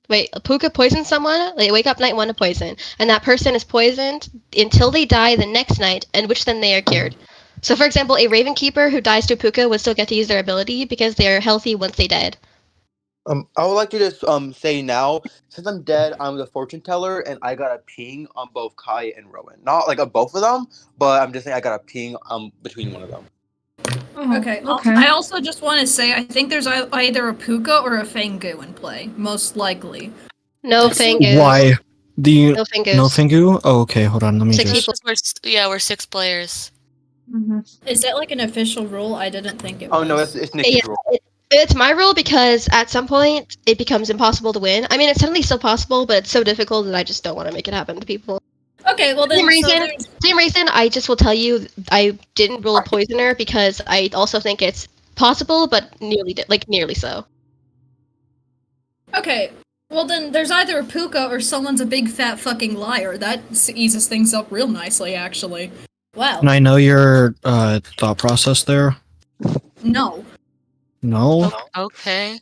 Wait, Puka poisons someone. They wake up night 1 to poison, and that person is poisoned until they die the next night, and which then they are cured. So, for example, a Raven Keeper who dies to Puka would still get to use their ability because they are healthy once they dead. I would like to just say now, since I'm dead, I'm the fortune teller, and I got a ping on both Kai and Rowan. Not like on both of them, but I'm just saying I got a ping between one of them. Oh, Okay. okay. I also just want to say I think there's either a Puka or a Fangu in play, most likely. No Fangus. Why? No Fangus. No Fangu? Oh, okay, hold on, let me 6 just... people. We're 6 players. Mm-hmm. Is that like an official rule? I didn't think it was. Oh no, it's Nikki's Yeah, rule. it's my rule because at some point it becomes impossible to win. I mean, it's certainly still possible, but it's so difficult that I just don't want to make it happen to people. Okay, well then. Same reason, I just will tell you I didn't rule a poisoner because I also think it's possible, but nearly so. Okay, well then there's either a Puka or someone's a big fat fucking liar. That eases things up real nicely, actually. Wow. Can I know your thought process there? No. No? Okay.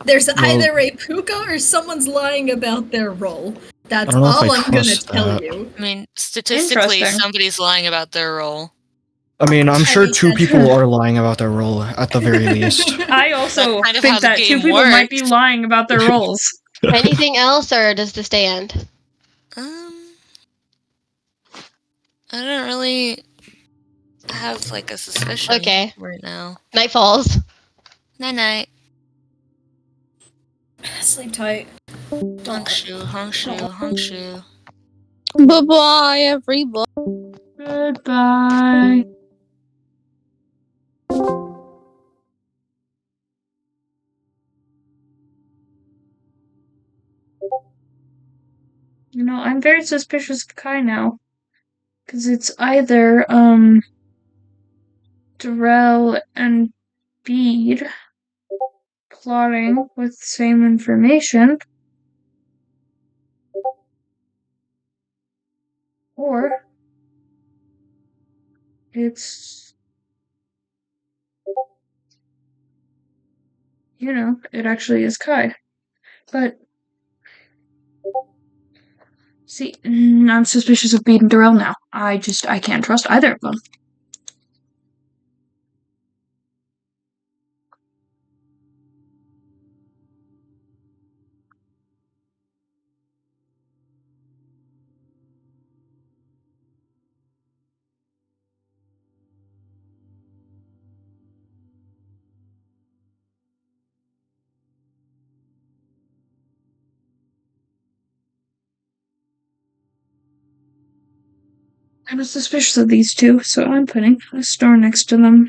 There's Well- either a Puka or someone's lying about their role. That's I don't know if all I I'm gonna trust tell that. you. I mean, statistically, Interesting. somebody's lying about their role. I mean, I'm sure mean, 2 that's- people are lying about their role, at the very least. I also That's kind of how think the that 2 game people might be works. lying about their roles. Anything else, or does this day end? I don't really have like a suspicion Okay. right now. Night falls. Night night. Sleep tight. Honk shoe. Bye-bye, everybody. Goodbye. You know, I'm very suspicious of Kai now. Because it's either, Darrell and Bede plotting with the same information, or it's, it actually is Kai. But See, I'm suspicious of Bede and Darrell now. I can't trust either of them. I'm suspicious of these two, so I'm putting a star next to them.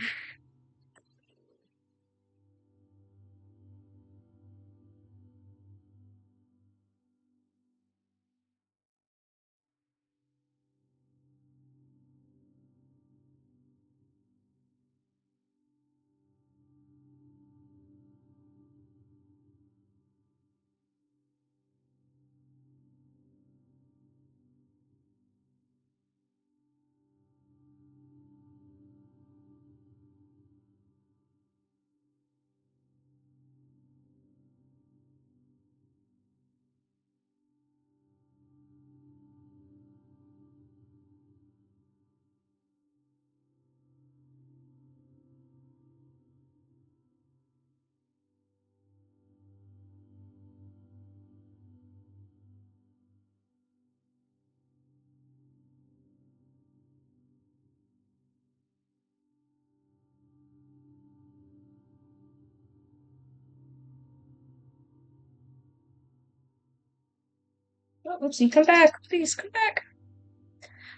Oh, oopsie, come back. Please, come back.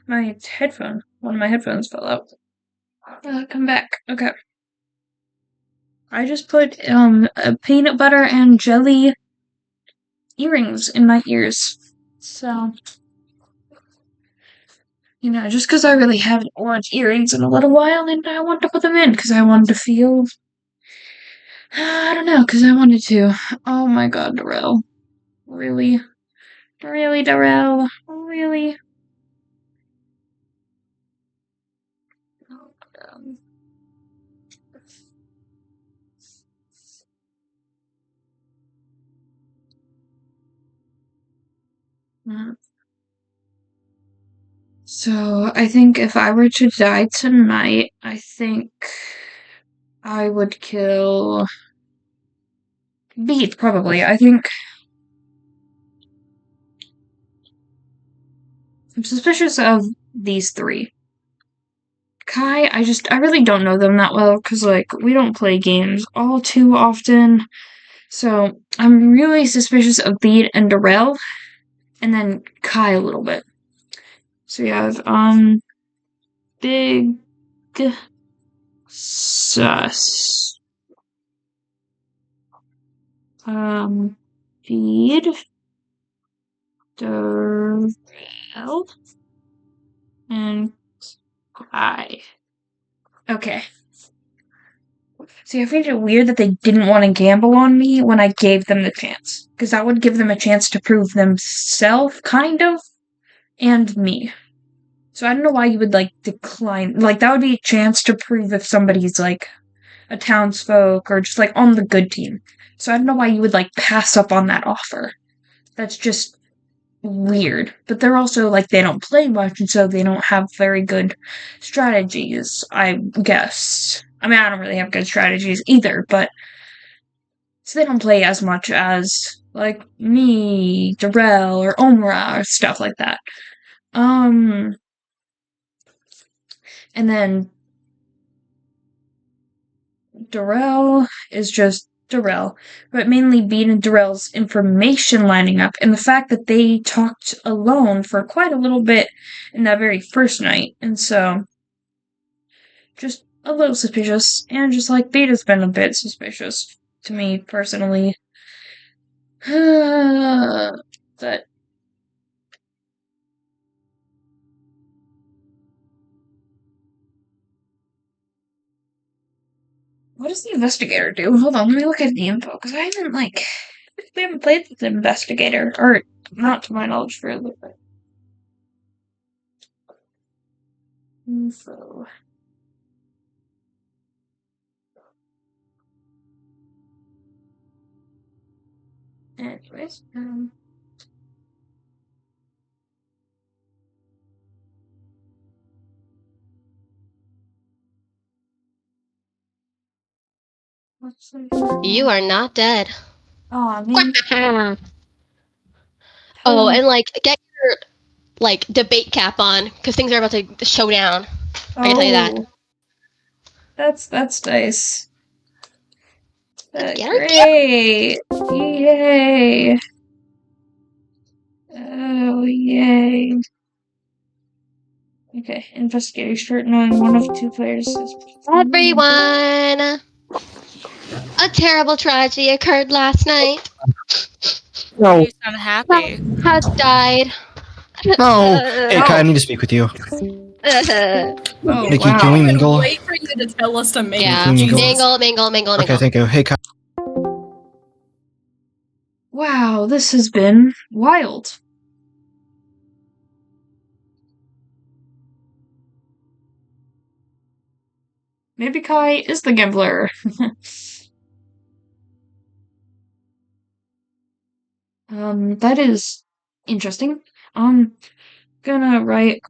One of my headphones fell out. Come back. Okay. I just put peanut butter and jelly earrings in my ears. So, just because I really haven't worn earrings in a little while, and I wanted to put them in because I wanted to feel. I don't know, because I wanted to. Oh my god, Darrell. Really? Really, Darrell? Really? Oh, God. So, I think if I were to die tonight, I think I would kill Beat, probably. I think I'm suspicious of these three. Kai, I really don't know them that well because, like, we don't play games all too often. So, I'm really suspicious of Beat and Darrell, and then Kai a little bit. So, we have, Big Sus. Bead, Darrell, and Kai. Okay. See, I find it weird that they didn't want to gamble on me when I gave them the chance. Because that would give them a chance to prove themselves, kind of, and me. So I don't know why you would, like, decline. Like, that would be a chance to prove if somebody's, like, a townsfolk or just, like, on the good team. So I don't know why you would, like, pass up on that offer. That's just weird. But they're also, like, they don't play much, and so they don't have very good strategies, I guess. I mean, I don't really have good strategies either, but so they don't play as much as, like, me, Darrell, or Omra, or stuff like that. And then Darrell is just Darrell, but mainly Bean and Darrell's information lining up, and the fact that they talked alone for quite a little bit in that very first night, and so just a little suspicious, and just like Beta's been a bit suspicious to me personally. But what does the investigator do? Hold on, let me look at the info, because we haven't played with the investigator, or not to my knowledge for a little bit. Info. Anyways, You are not dead. Aw, man. Oh, and like get your like debate cap on because things are about to show down. I can tell you that. Oh, that's nice. Get Great! Yay! Oh, yay! Okay, investigator start knowing one of two players is. Everyone! A terrible tragedy occurred last night. No, You sound happy. Has died. no. Hey, Kai, I need to speak with you. Oh, Nikki, wow. can we I mingle? wait for you to tell us to make Yeah, Can we mingle? mingle. Okay, thank you. Hey, Kai. Wow, this has been wild. Maybe Kai is the gambler. That is interesting. Gonna write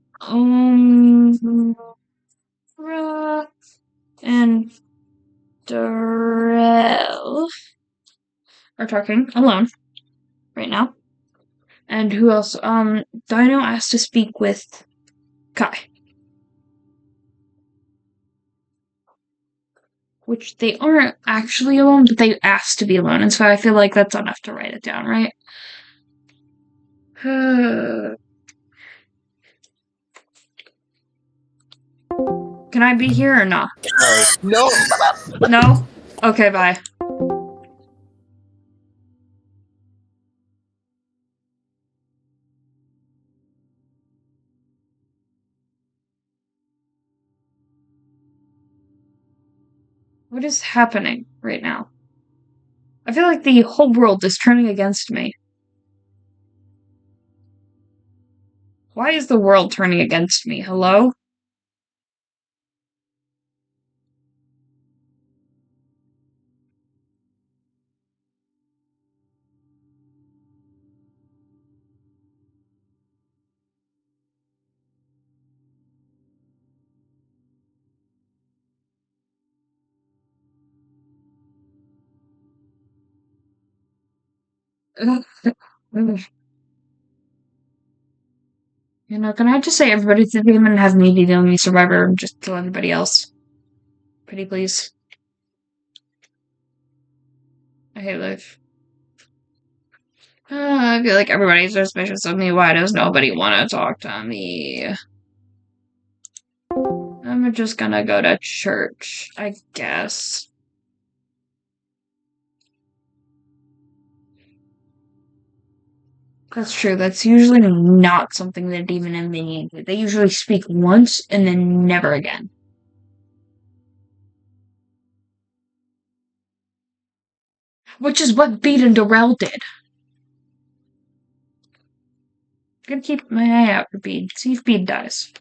and Darrell are talking alone right now. And who else? Dino asked to speak with Kai. Which they aren't actually alone, but they asked to be alone, and so I feel like that's enough to write it down, right? Can I be here or not? No. No? Okay, bye. What is happening right now? I feel like the whole world is turning against me. Why is the world turning against me? Hello? You know, can I just say everybody's a demon and have me be the only survivor and just kill everybody else? Pretty please. I hate life. I feel like everybody's suspicious of me. Why does nobody want to talk to me? I'm just gonna go to church, I guess. That's true. That's usually not something that demon and minion do. They usually speak once and then never again. Which is what Bede and Darrell did. I'm gonna keep my eye out for Bede. See if Bede dies.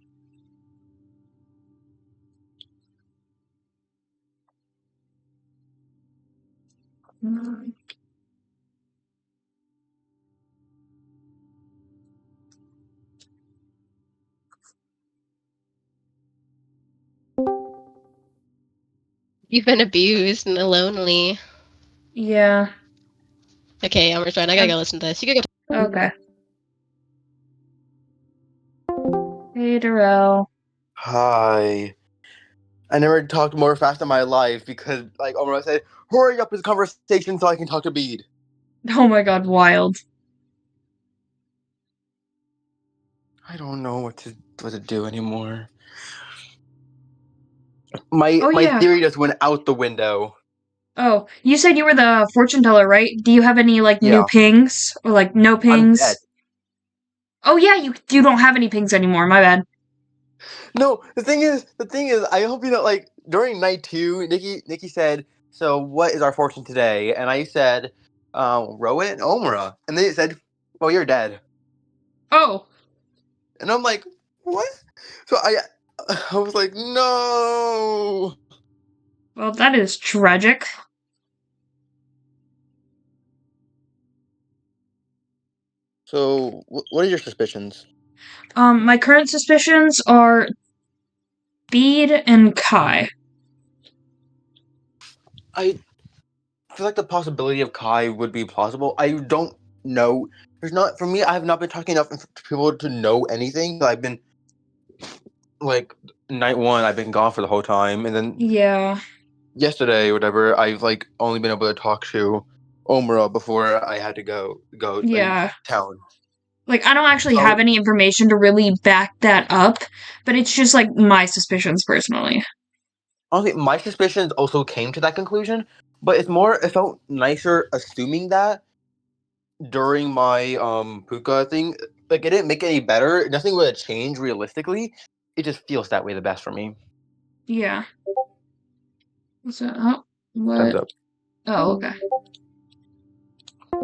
You've been abused and lonely. Yeah. Okay, I'm returning. I gotta go listen to this. You can go. Okay. Hey, Darrell. Hi. I never talked more fast in my life because, like, Omar said, hurry up this conversation so I can talk to Bede. Oh my god, wild. I don't know what to do anymore. My Oh, yeah. theory just went out the window. Oh, you said you were the fortune teller, right? Do you have any, like, new Yeah. pings? Or, like, no I'm pings? dead. Oh, yeah, you don't have any pings anymore. My bad. No, the thing is, I hope you know. Like during night 2, Nikki said, "So what is our fortune today?" And I said, "Rowan and Omra," and they said, "Well, you're dead." Oh. And I'm like, "What?" So I was like, "No." Well, that is tragic. So what are your suspicions? My current suspicions are Bede and Kai. I feel like the possibility of Kai would be plausible. I don't know. There's not for me. I have not been talking enough to people to know anything. I've been like night one. I've been gone for the whole time, and then Yeah. yesterday, whatever. I've like only been able to talk to Omura before I had to go Yeah. town. Like, I don't actually So- have any information to really back that up, but it's just like my suspicions personally. Honestly, my suspicions also came to that conclusion, but it felt nicer assuming that during my Puka thing. Like it didn't make it any better. Nothing would have changed realistically. It just feels that way the best for me. Yeah. So, Time's what? up. Oh, okay. I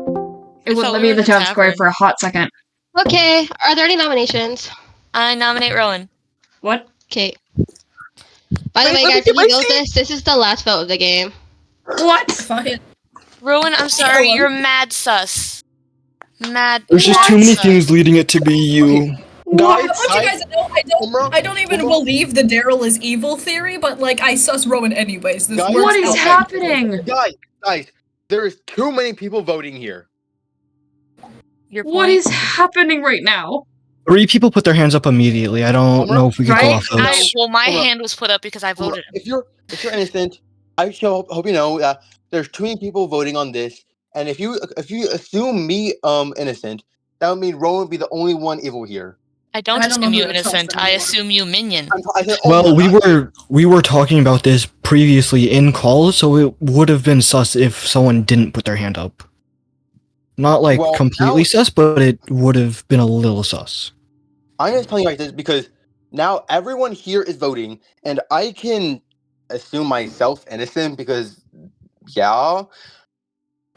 It would thought let we me were in the in the town square tavern. for a hot second. Okay, are there any nominations? I nominate Rowan. What? Okay. By the Wait, way, let me guys, get if my you vote seat. this is the last vote of the game. What? Fine. Rowan, I'm sorry, Ellen. you're mad sus. Mad. There's just mad too many sus. things leading it to be you. Guys, I want you guys to know I don't even believe the Daryl is evil theory, but like I sus Rowan anyways. This Guys, works What is out happening? guys, there is too many people voting here. Your What point? is happening right now? 3 people put their hands up immediately. I don't know if we could go Right? off those. Well, my Omura, hand was put up because I voted him. If you're innocent, I hope you know that there's too many people voting on this, and if you assume me innocent, that would mean Rowan would be the only one evil here. I don't I don't know assume who you to trust innocent. I anymore. assume you minion. I said, Well, Omura, we were talking about this previously in call, so it would have been sus if someone didn't put their hand up. Not like Well, completely now- sus, but it would have been a little sus. I'm just telling you guys this because now everyone here is voting, and I can assume myself innocent because, yeah.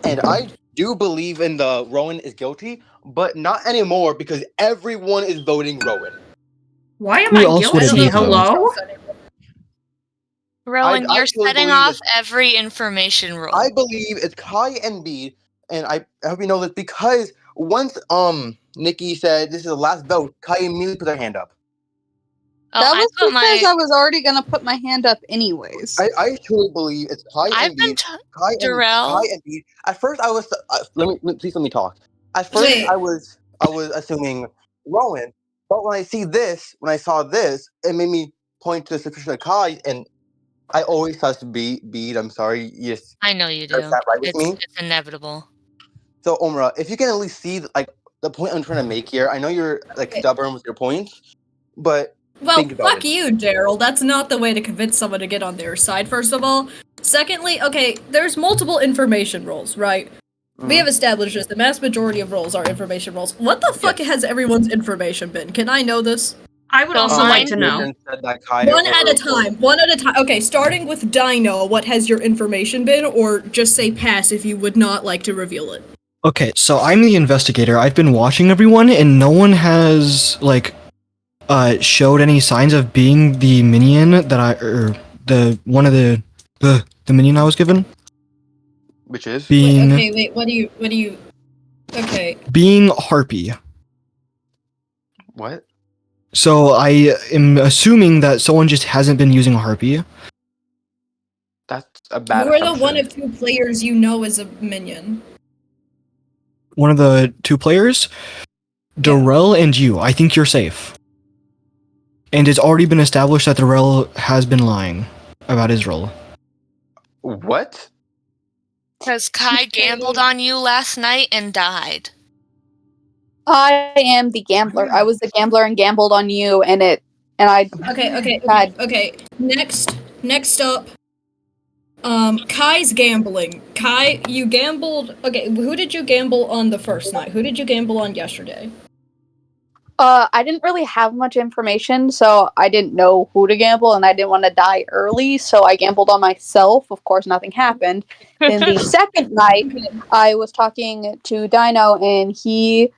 And I do believe in the Rowan is guilty, but not anymore because everyone is voting Rowan. Why am Who I else would it guilty? be, though? Hello? Rowan, I you're truly setting believe off every information roll. I believe it's Kai and B, and I hope you know this because once Nikki said this is the last vote, Kai immediately put their hand up. Oh, that I was put because my. I was already gonna put my hand up anyways. I truly believe it's Kai I've and been. B. Kai Darrell. and B. At first, I was please let me talk. At first, Wait. I was assuming Rowan, but when I saw this, it made me point to the suspicion of Kai, and I always thought to be. I'm sorry, yes, I know you do. that's not right with me. It's inevitable. So Omra, if you can at least see like the point I'm trying to make here, I know you're like stubborn with your points, but Well, think about fuck it. you, Daryl. That's not the way to convince someone to get on their side, first of all. Secondly, okay, there's multiple information roles, right? We have established this. The vast majority of roles are information roles. What the fuck has everyone's information been? Can I know this? I would So also mine- like to know. Said that Kai One or- at a time. One at a time. Okay, starting with Dino, what has your information been? Or just say pass if you would not like to reveal it. Okay, so I'm the investigator. I've been watching everyone, and no one has like showed any signs of being the minion that the minion I was given. Which is Being Wait, what do you okay. being Harpy. what? So I am assuming that someone just hasn't been using Harpy. That's a bad You are the assumption. one of two players you know is a minion. One of the 2 players, Darrell and you. I think you're safe. And it's already been established that Darrell has been lying about his role. What? Because Kai gambled on you last night and died. I am the gambler. I was the gambler and gambled on you, and I. Okay. Next up. Kai's gambling. Kai, you gambled. Okay, who did you gamble on the first night? Who did you gamble on yesterday? I didn't really have much information, so I didn't know who to gamble, and I didn't want to die early, so I gambled on myself. Of course, nothing happened. Then the second night, I was talking to Dino, and he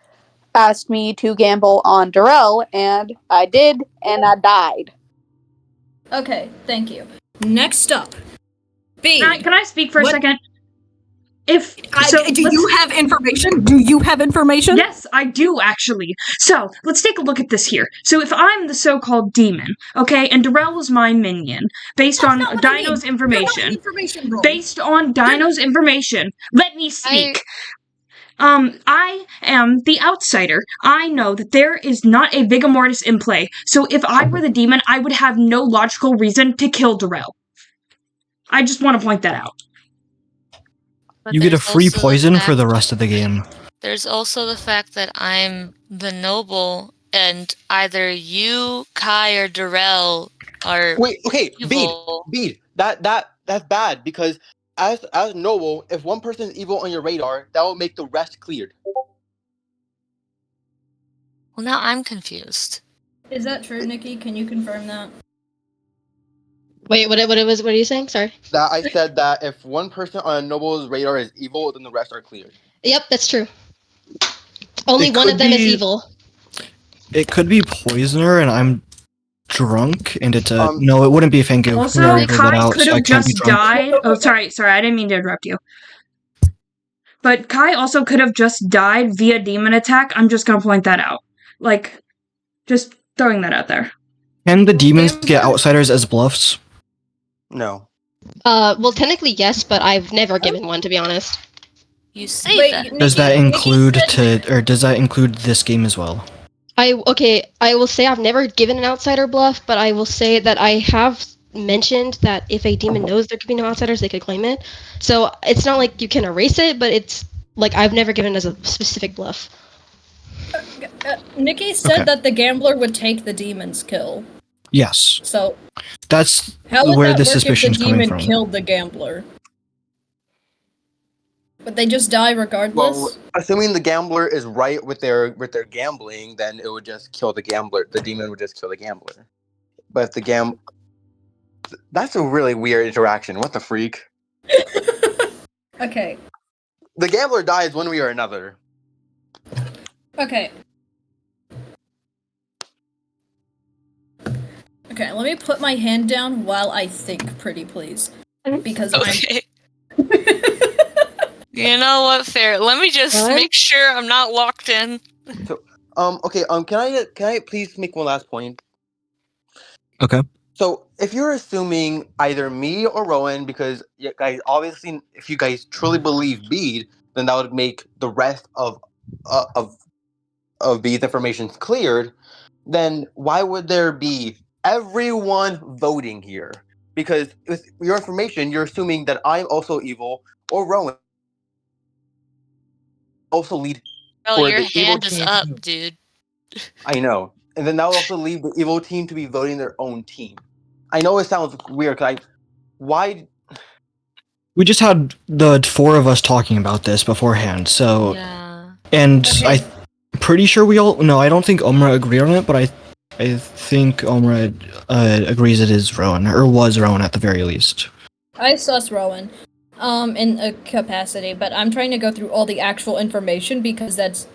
asked me to gamble on Darrell, and I did, and I died. Okay, thank you. Next up. B. Can I speak for a What- second? Do you have information? Do you have information? Yes, I do actually. So let's take a look at this here. So if I'm the so-called demon, okay, and Darrell was my minion, based on Dino's information, let me speak. I am the outsider. I know that there is not a Vigor Mortis in play. So if I were the demon, I would have no logical reason to kill Darrell. I just want to point that out. You get a free poison for the rest of the game. There's also the fact that I'm the noble, and either you, Kai, or Darrell are evil. Bede. That's bad because as noble, if one person is evil on your radar, that will make the rest cleared. Well, now I'm confused. Is that true, Nikki? Can you confirm that? Wait, what are you saying? Sorry. That I said that if one person on a noble's radar is evil, then the rest are cleared. Yep, that's true. Only one of them is evil. It could be Poisoner, and I'm drunk, and it's a no. It wouldn't be a thank you. Also, Kai could have just died. Oh, sorry, I didn't mean to interrupt you. But Kai also could have just died via demon attack. I'm just gonna point that out. Like, just throwing that out there. Can the demons get outsiders as bluffs? No. Well, technically yes, but I've never given one, to be honest. You say that. Does that include this game as well? I will say I've never given an outsider bluff, but I will say that I have mentioned that if a demon knows there could be no outsiders, they could claim it. So it's not like you can erase it, but it's like I've never given as a specific bluff. Nikki said that the gambler would take the demon's kill. Yes. So that's how where would that the suspicion's work if the coming demon from. killed the gambler? But they just die regardless? Well, assuming the gambler is right with their gambling, then it would just kill the gambler. The demon would just kill the gambler. But if the that's a really weird interaction. What the freak? Okay. The gambler dies one way or another. Okay. Okay, let me put my hand down while I think, pretty please. Because You know what? Fair. Let me just make sure I'm not locked in. So, can I please make one last point? Okay. So, if you're assuming either me or Rowan, because you guys obviously, if you guys truly believe Bede, then that would make the rest of Bede's information cleared. Then why would there be everyone voting here? Because with your information, you're assuming that I'm also evil or Rowan also lead. Oh, your hand is up, dude. I know. And then that would also leave the evil team to be voting their own team. I know it sounds weird, why? We just had the four of us talking about this beforehand, so... Yeah. And I'm pretty sure we all... No, I don't think Omra agreed on it, but I think Omra agrees it is Rowan, or was Rowan at the very least. I sus Rowan. In a capacity, but I'm trying to go through all the actual information because that's...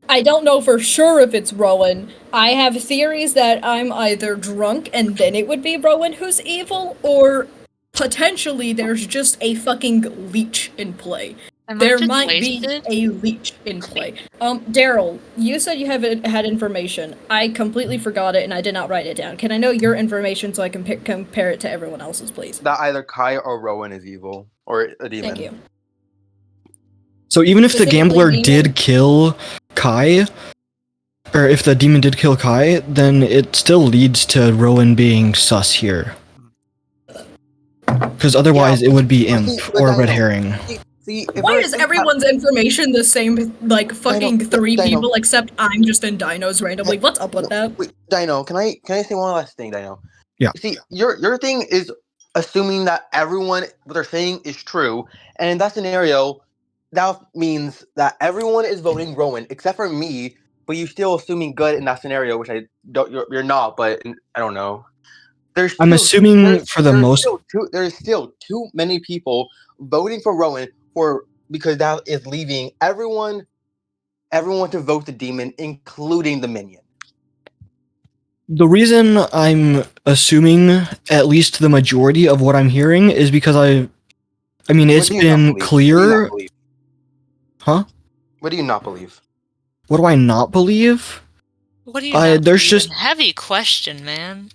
I don't know for sure if it's Rowan. I have theories that I'm either drunk and then it would be Rowan who's evil, or potentially there's just a fucking leech in play. There might be a leech in play. Daryl, you said you haven't had information. I completely forgot it and I did not write it down. Can I know your information so I can compare it to everyone else's, please? That either Kai or Rowan is evil, or a demon. Thank you. So even if the gambler did kill Kai, or if the demon did kill Kai, then it still leads to Rowan being sus here. Because otherwise it would be Imp or Red Herring. Why is everyone's information the same, like, fucking three people, except I'm just in Dino's randomly? What's up with that? Wait, Dino, can I say one last thing, Dino? Yeah. See, your thing is assuming that everyone, what they're saying is true, and in that scenario, that means that everyone is voting Rowan, except for me, but you're still assuming good in that scenario, which you're not, but I don't know. There's still too many people voting for Rowan because that is leaving everyone to vote the demon, including the minion. The reason I'm assuming at least the majority of what I'm hearing is because I mean, What it's do you not been believe? What do you clear. not believe? Huh? What do you not believe? What do I not believe? What do you not There's believe just in? Heavy question, man.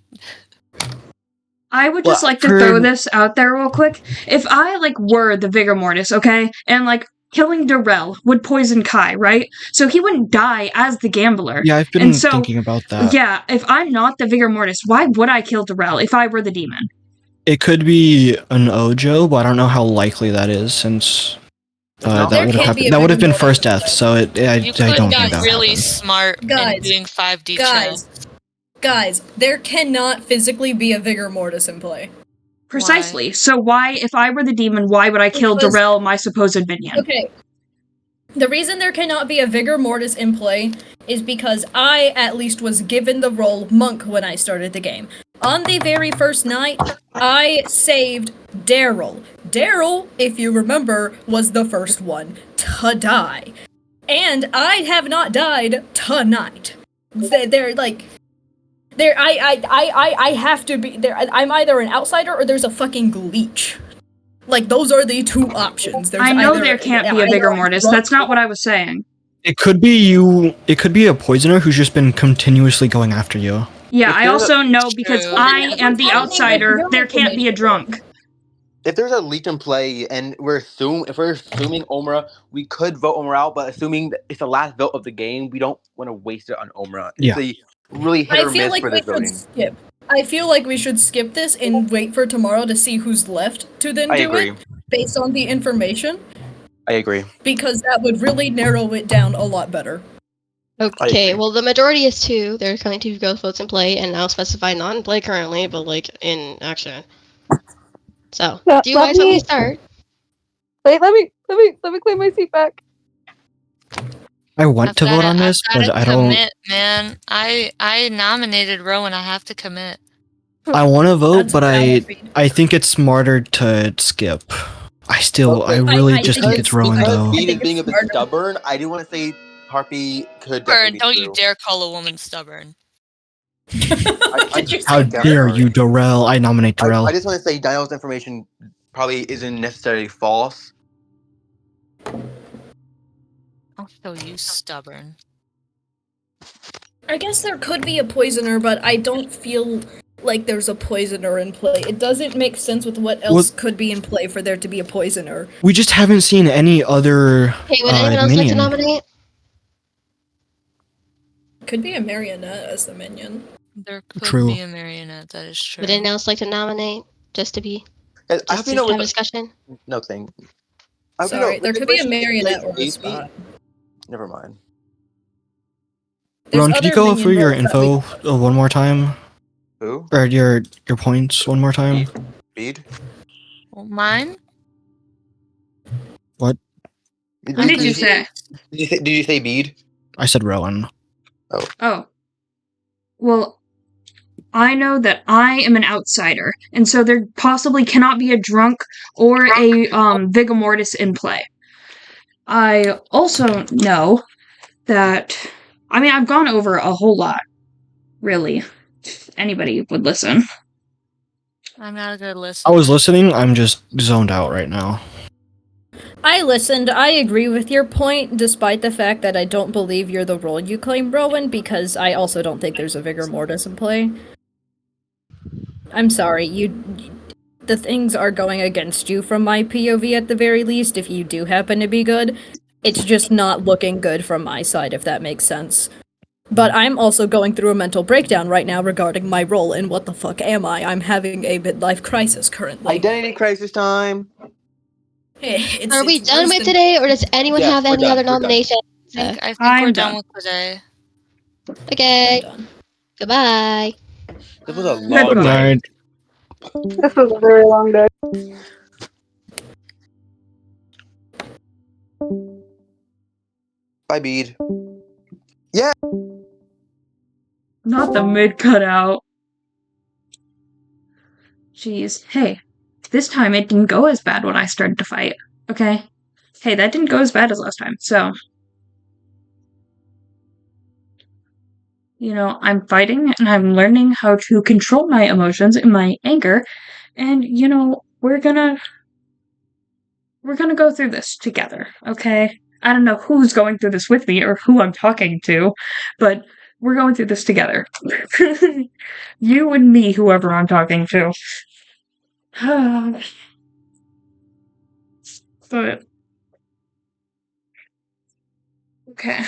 I would Well, just like I've to throw heard- this out there real quick. If I were the Vigor Mortis, okay, and killing Darrell would poison Kai, right? So he wouldn't die as the gambler. Yeah, I've been And so, thinking about that. Yeah, if I'm not the Vigor Mortis, why would I kill Darrell if I were the demon? It could be an Ojo, but I don't know how likely that is since that There would have can't be happened. a That would have Vigor been first Mortis. death, so I You don't could think be that really happened. smart in Guys, doing 5D chess. Guys, there cannot physically be a Vigor Mortis in play. Precisely. So why, if I were the demon, why would I kill Because- Darrell, my supposed minion? Okay. The reason there cannot be a Vigor Mortis in play is because I, at least, was given the role Monk when I started the game. On the very first night, I saved Daryl. Daryl, if you remember, was the first one to die. And I have not died tonight. I have to be there. I'm either an outsider or there's a fucking glitch. Those are the two options. I know there can't be a Vigor Mortis. That's not what I was saying. It could be you. It could be a poisoner who's just been continuously going after you. Yeah, If I there's also know because True. I am the outsider, there can't be a drunk. If there's a leak in play and if we're assuming Omra, we could vote Omra out, but assuming that it's the last vote of the game, we don't want to waste it on Omra. It's Yeah. a really hit or I feel miss like for we this voting. should skip. I feel like we should skip this and wait for tomorrow to see who's left to then I do agree. it based on the information, I agree. because that would really narrow it down a lot better. Okay, agree. well the majority is 2. There are currently 2 ghost votes in play, and I'll specify not in play currently, but in action. So, Yeah, do you guys want me to start? Wait, let me claim my seat back. I want to vote on this, I've but gotta I don't. commit, man. I nominated Rowan. I have to commit. I want to vote, That's but I valid. think it's smarter to skip. I really I just think think it's Rowan Because though. Beat is think being a it's bit smarter. stubborn, I do want to say Harpy could Stubborn! definitely Don't be you true. dare call a woman stubborn. Did you How say dare you, Darrell? I nominate Darrell. I just want to say Daniel's information probably isn't necessarily false. I'll show you stubborn. I guess there could be a poisoner, but I don't feel like there's a poisoner in play. It doesn't make sense with what else could be in play for there to be a poisoner. We just haven't seen any other Hey, would anyone else like to minion. nominate? Could be a marionette as the minion. There could True. be a marionette. That is true. Would anyone else like to nominate? Just to be I just hope to you know have a with discussion? no thing. I hope you Sorry, know, there with could the be a question marionette or a Beat- spot. Never mind. There's Ron, can you other go minion through your roles that we- info one more time? Who? Or your points one more time? Bead? Well, mine? What did you say? Did you say Bead? I said Rowan. Oh. Well, I know that I am an outsider, and so there possibly cannot be a drunk or a Vigor Mortis in play. I also know that, I mean, I've gone over a whole lot, really. If anybody would listen. I'm not a good listener. I was listening. I'm just zoned out right now. I listened. I agree with your point, despite the fact that I don't believe you're the role you claim, Rowan, because I also don't think there's a Vigor Mortis in play. I'm sorry, the things are going against you from my POV at the very least, if you do happen to be good. It's just not looking good from my side, if that makes sense. But I'm also going through a mental breakdown right now regarding my role in what the fuck am I? I'm having a midlife crisis currently. Identity crisis time. Are we done with today, or does anyone Yes, have we're any done, other we're done. nominations? I think I'm we're done. done with today. Okay, I'm done. goodbye. This was a Good long Good night. night. This was a very long day. Bye, Bead. Not the mid cutout. Jeez. Hey, this time it didn't go as bad when I started to fight. Okay? Hey, that didn't go as bad as last time, so. You know, I'm fighting and I'm learning how to control my emotions and my anger, and, you know, we're gonna we're gonna go through this together, okay? I don't know who's going through this with me or who I'm talking to, but we're going through this together. You and me, whoever I'm talking to. But okay.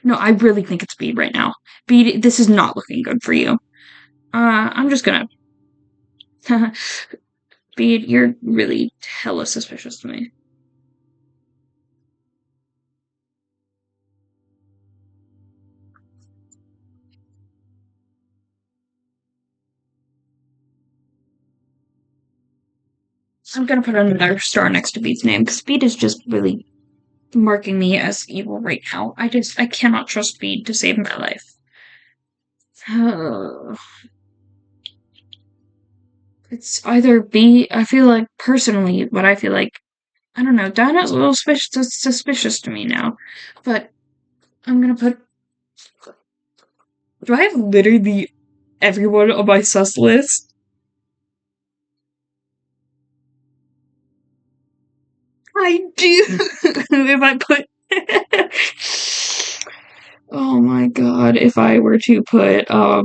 No, I really think it's Bede right now. Bede, this is not looking good for you. I'm just gonna. Bede, you're really hella suspicious to me. I'm gonna put another star next to Bede's name because Bede is just really marking me as evil right now. I cannot trust Bede to save my life. It's either B. I feel like personally, but I feel like I don't know. Dinah's a little suspicious to me now, but I'm gonna put. Do I have literally everyone on my sus list? I do. If I put. Oh my god, if I were to put Dino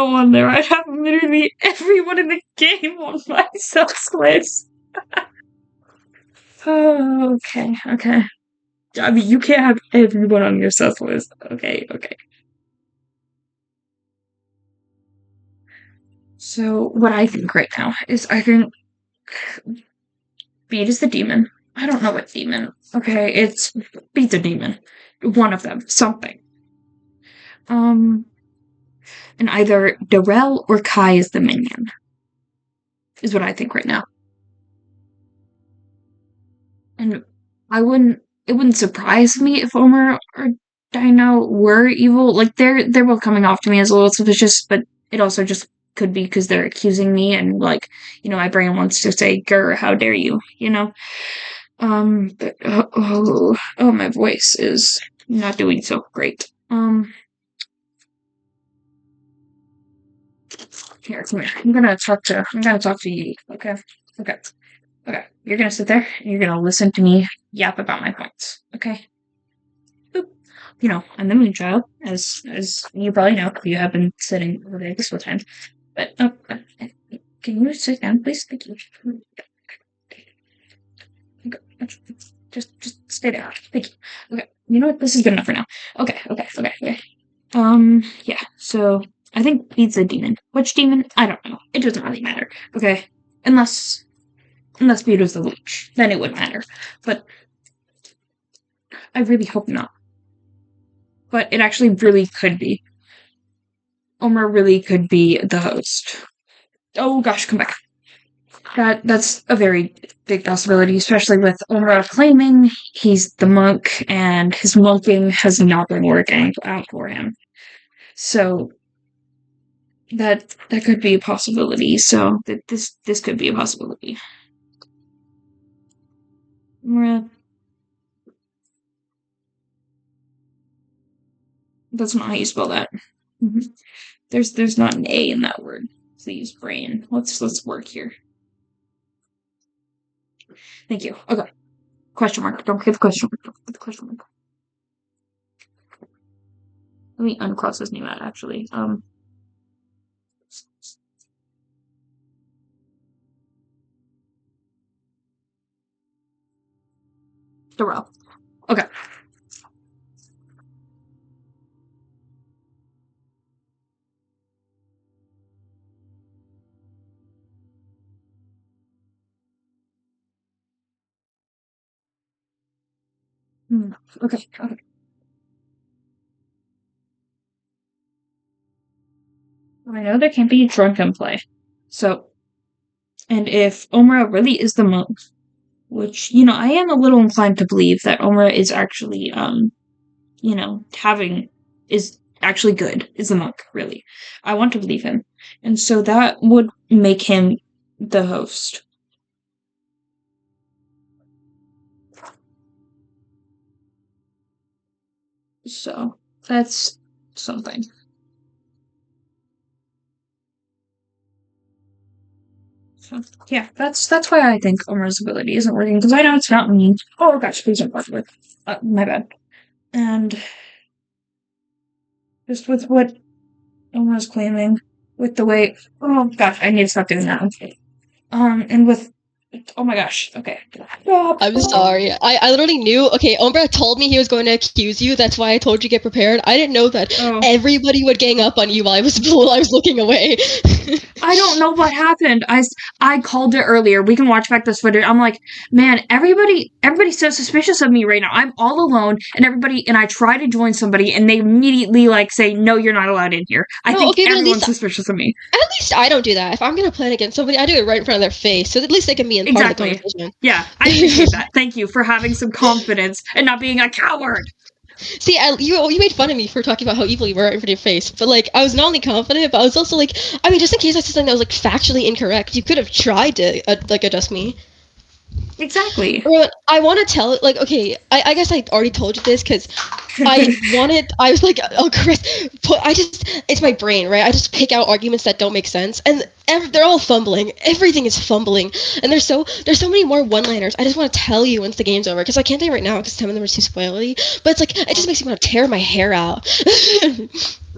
on there, I'd have literally everyone in the game on my sus list. Oh, okay. I mean, you can't have everyone on your sus list. Okay. So, what I think right now is I think Bede is the demon. I don't know what demon. Okay, Bede's a demon. One of them. Something. And either Darrell or Kai is the minion. Is what I think right now. And it wouldn't surprise me if Omer or Dino were evil. Like, they're both coming off to me as a little suspicious, but it also just could be because they're accusing me and, like, my brain wants to say, grr, how dare you, But, my voice is not doing so great. Here, come here. I'm gonna talk to you, okay? Okay. You're gonna sit there and you're gonna listen to me yap about my points, okay? Boop. I'm the Moonchild, as you probably know, you have been sitting over there this whole time. But, can you sit down, please? Thank you. Just stay there. Thank you. Okay, you know what? This is good enough for now. Okay. Yeah, so I think Bede's a demon. Which demon? I don't know. It doesn't really matter. Okay? Unless Bede was the leech. Then it would matter. But I really hope not. But it actually really could be. Omer really could be the host. Oh gosh, come back. That's a very big possibility, especially with Omer claiming he's the monk and his monking has not been working out for him. So that could be a possibility. So this could be a possibility. That's not how you spell that. There's not an A in that word. Please, brain. Let's work here. Thank you. Okay. Question mark. Don't forget the question mark. Don't forget the question mark. Let me uncross this name out, actually. Darrell. Okay. Okay. I know there can't be drunken play. So, and if Omra really is the monk, which, I am a little inclined to believe that Omra is actually, is actually good, is the monk, really. I want to believe him. And so that would make him the host. So, that's something. Yeah, that's why I think Omer's ability isn't working, because I know it's not me. Oh gosh, please don't fuck with. My bad. And just with what Omer's claiming, with the way. Oh gosh, I need to stop doing that. And with. Oh my gosh. Okay. I'm sorry. I literally knew. Okay, Umbra told me he was going to accuse you. That's why I told you to get prepared. I didn't know that everybody would gang up on you while I was looking away. I don't know what happened. I called it earlier. We can watch back this footage. I'm like, man, everybody's so suspicious of me right now. I'm all alone, and I try to join somebody, and they immediately say, no, you're not allowed in here. I think everyone's suspicious of me. At least I don't do that. If I'm gonna plan against somebody, I do it right in front of their face, so at least they can be in part of the conversation. Yeah, I appreciate that. Thank you for having some confidence and not being a coward. See, you made fun of me for talking about how evil you were right in front of your face, but I was not only confident, but I was also just in case I said something that was factually incorrect, you could have tried to adjust me. Exactly. I want to tell okay, I guess I already told you this because I was like, oh Chris, it's my brain, right? I just pick out arguments that don't make sense, and they're all fumbling. Everything is fumbling, and there's so many more one-liners. I just want to tell you once the game's over, because I can't tell you right now because some of them are too spoilery, but it just makes me want to tear my hair out.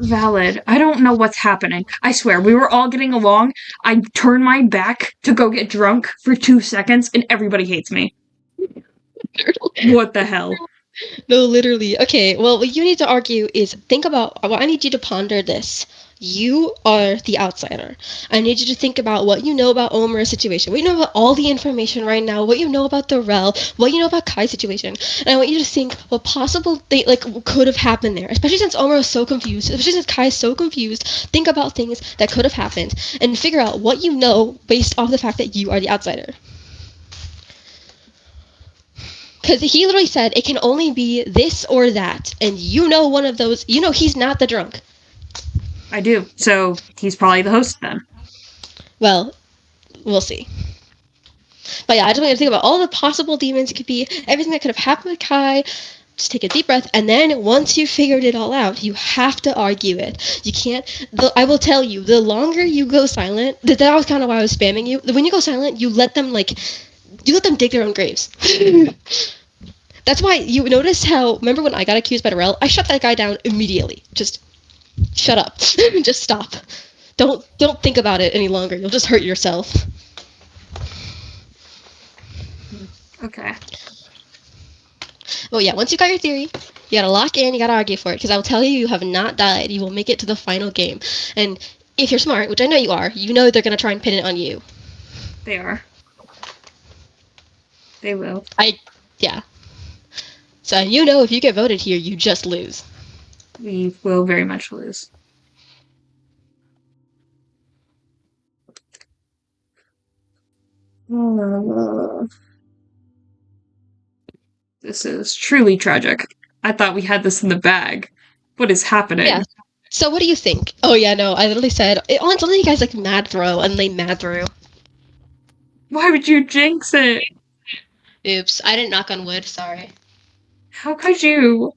Valid. I don't know what's happening. I swear, we were all getting along. I turned my back to go get drunk for 2 seconds, and everybody hates me. What the hell? No, literally. Okay, well, what you need to argue is think about. Well, I need you to ponder this. You are the outsider. I need you to think about what you know about Omer's situation. What you know about all the information right now. What you know about Darrell. What you know about Kai's situation. And I want you to think what possible thing could have happened there. Especially since Omer is so confused. Especially since Kai is so confused. Think about things that could have happened and figure out what you know based off the fact that you are the outsider. Because he literally said it can only be this or that, and you know one of those. You know he's not the drunk. I do. So he's probably the host then. Well, we'll see. But yeah, I just want you to think about all the possible demons it could be, everything that could have happened with Kai. Just take a deep breath, and then once you figured it all out, you have to argue it. You can't. I will tell you, the longer you go silent, that was kind of why I was spamming you. When you go silent, you let them dig their own graves. That's why you notice how. Remember when I got accused by Darrell? I shut that guy down immediately. Just shut up. Just stop. Don't think about it any longer. You'll just hurt yourself. Okay. Well, yeah. Once you got your theory, you gotta lock in. You gotta argue for it. Because I will tell you, you have not died. You will make it to the final game. And if you're smart, which I know you are, you know they're gonna try and pin it on you. They are. They will. Yeah. So you know if you get voted here, you just lose. We will very much lose. This is truly tragic. I thought we had this in the bag. What is happening? Yeah. So what do you think? Oh yeah, no, I literally said, it's only you guys mad throw, and they mad through. Why would you jinx it? Oops, I didn't knock on wood, sorry. How could you?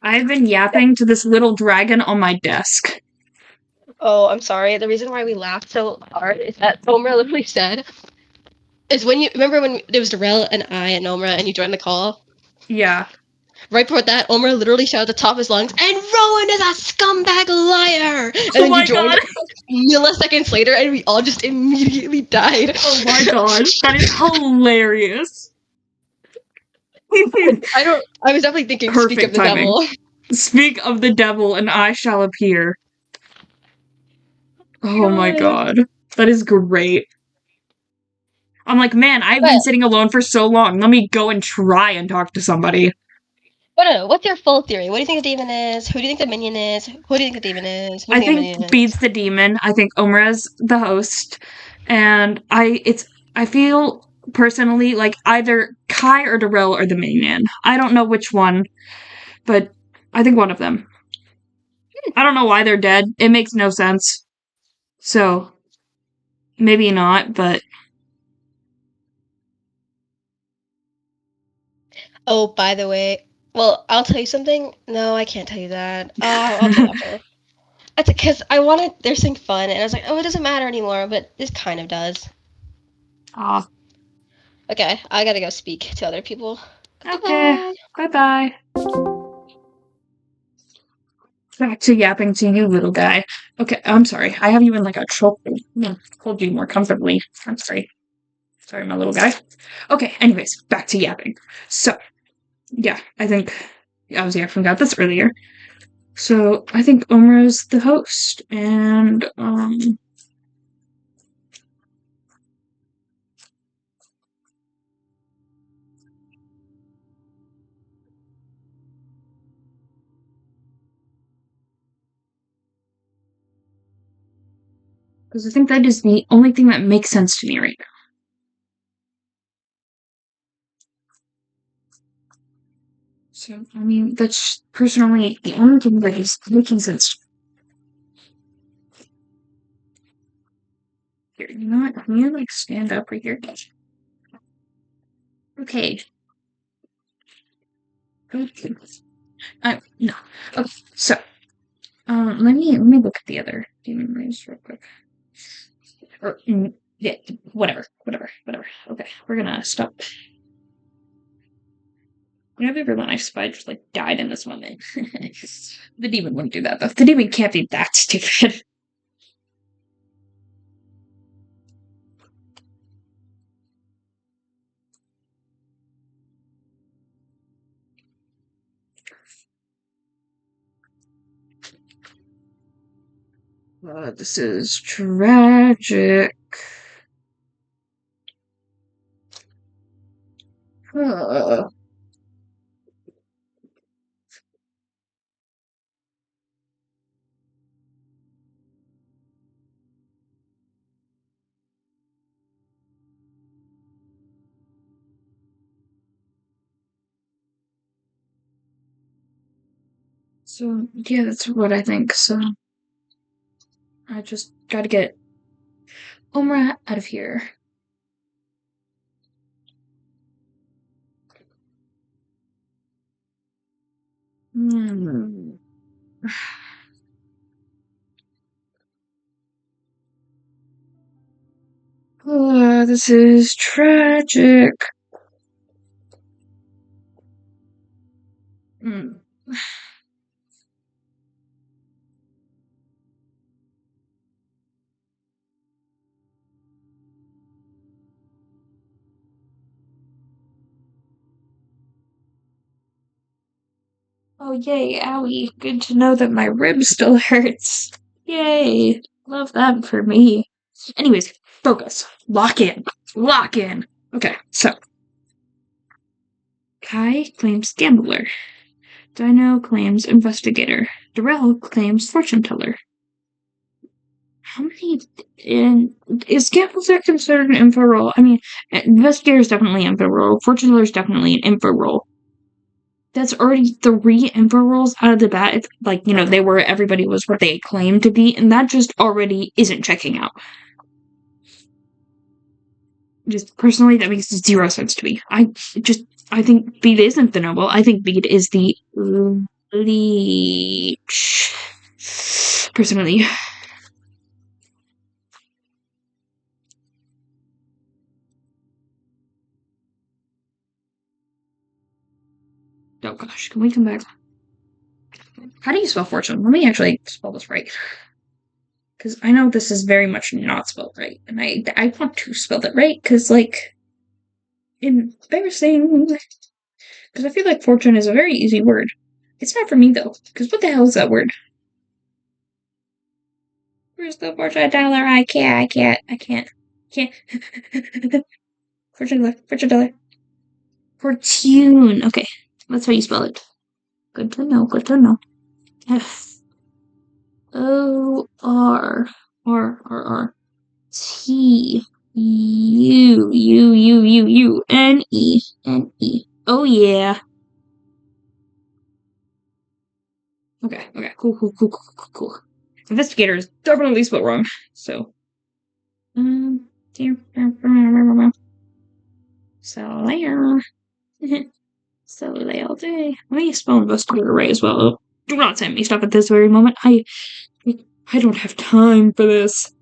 I've been yapping to this little dragon on my desk. Oh, I'm sorry. The reason why we laughed so hard is that Omra literally said, remember when it was Darrell and I and Omra and you joined the call? Yeah. Right before that, Omra literally shouted at the top of his lungs, and Rowan is a scumbag liar! And oh then my you joined god! Milliseconds later, and we all just immediately died. Oh my god, that is hilarious. I was definitely thinking, Perfect speak of the timing. devil. Speak of the devil, and I shall appear. Oh my god. That is great. I'm like, man, I've been sitting alone for so long. Let me go and try and talk to somebody. But no, what's your full theory? What do you think the demon is? Who do you think the minion is? Who do you think the demon is? I think Bede's the demon. I think Omra's the host. And I feel personally like either Kai or Darrell are the minion. I don't know which one, but I think one of them. I don't know why they're dead. It makes no sense. So, maybe not, but... Oh, by the way, well, I'll tell you something. No, I can't tell you that. I'll tell you after. because I wanted there's something fun, and I was like, oh, it doesn't matter anymore, but this kind of does. Aw. Okay, I gotta go speak to other people. Okay. Bye-bye. Back to yapping to you, little guy. Okay, I'm sorry. I have you in like a choke. Hold you more comfortably. I'm sorry. Sorry, my little guy. Okay, anyways, back to yapping. So, yeah, I think I was yapping about this earlier. So, I think Omra's the host, and, because I think that is the only thing that makes sense to me right now. So, I mean, that's personally the only thing that is making sense. Here, you know what? Can you, like, stand up right here? Okay. Okay. No. Okay, so, let me look at the other demon rays real quick. Or, yeah, whatever. Okay, we're gonna stop. I've ever when I spy just like died in this moment. The demon wouldn't do that though. The demon can't be that stupid. This is tragic. So, yeah, that's what I think. So, I just gotta get Omra out of here. This is tragic. Oh, yay, owie. Good to know that my rib still hurts. Yay. Love that for me. Anyways, focus. Lock in. Okay, so. Kai claims gambler. Dino claims investigator. Darrell claims fortune teller. How many is gambler considered an info role? I mean, investigator is definitely an info role. Fortune teller is definitely an info role. That's already 3 info roles out of the bat. It's like, they were everybody was what they claimed to be, and that just already isn't checking out. Just personally, that makes 0 sense to me. I think Beat isn't the noble. I think Beat is the leech. Personally. Oh gosh, can we come back? How do you spell fortune? Let me actually spell this right. Because I know this is very much not spelled right. And I want to spell that right, because, embarrassing. Because I feel like fortune is a very easy word. It's not for me, though. Because what the hell is that word? Where's the fortune teller? I can't. Fortune teller. Fortune. Okay, that's how you spell it. Good to know. Fortune. Oh yeah. Okay, cool. Investigator is definitely spelled wrong. So, Slayer. Slay all day. Let me spell investigator right as well. Do not send me stuff at this very moment. I don't have time for this.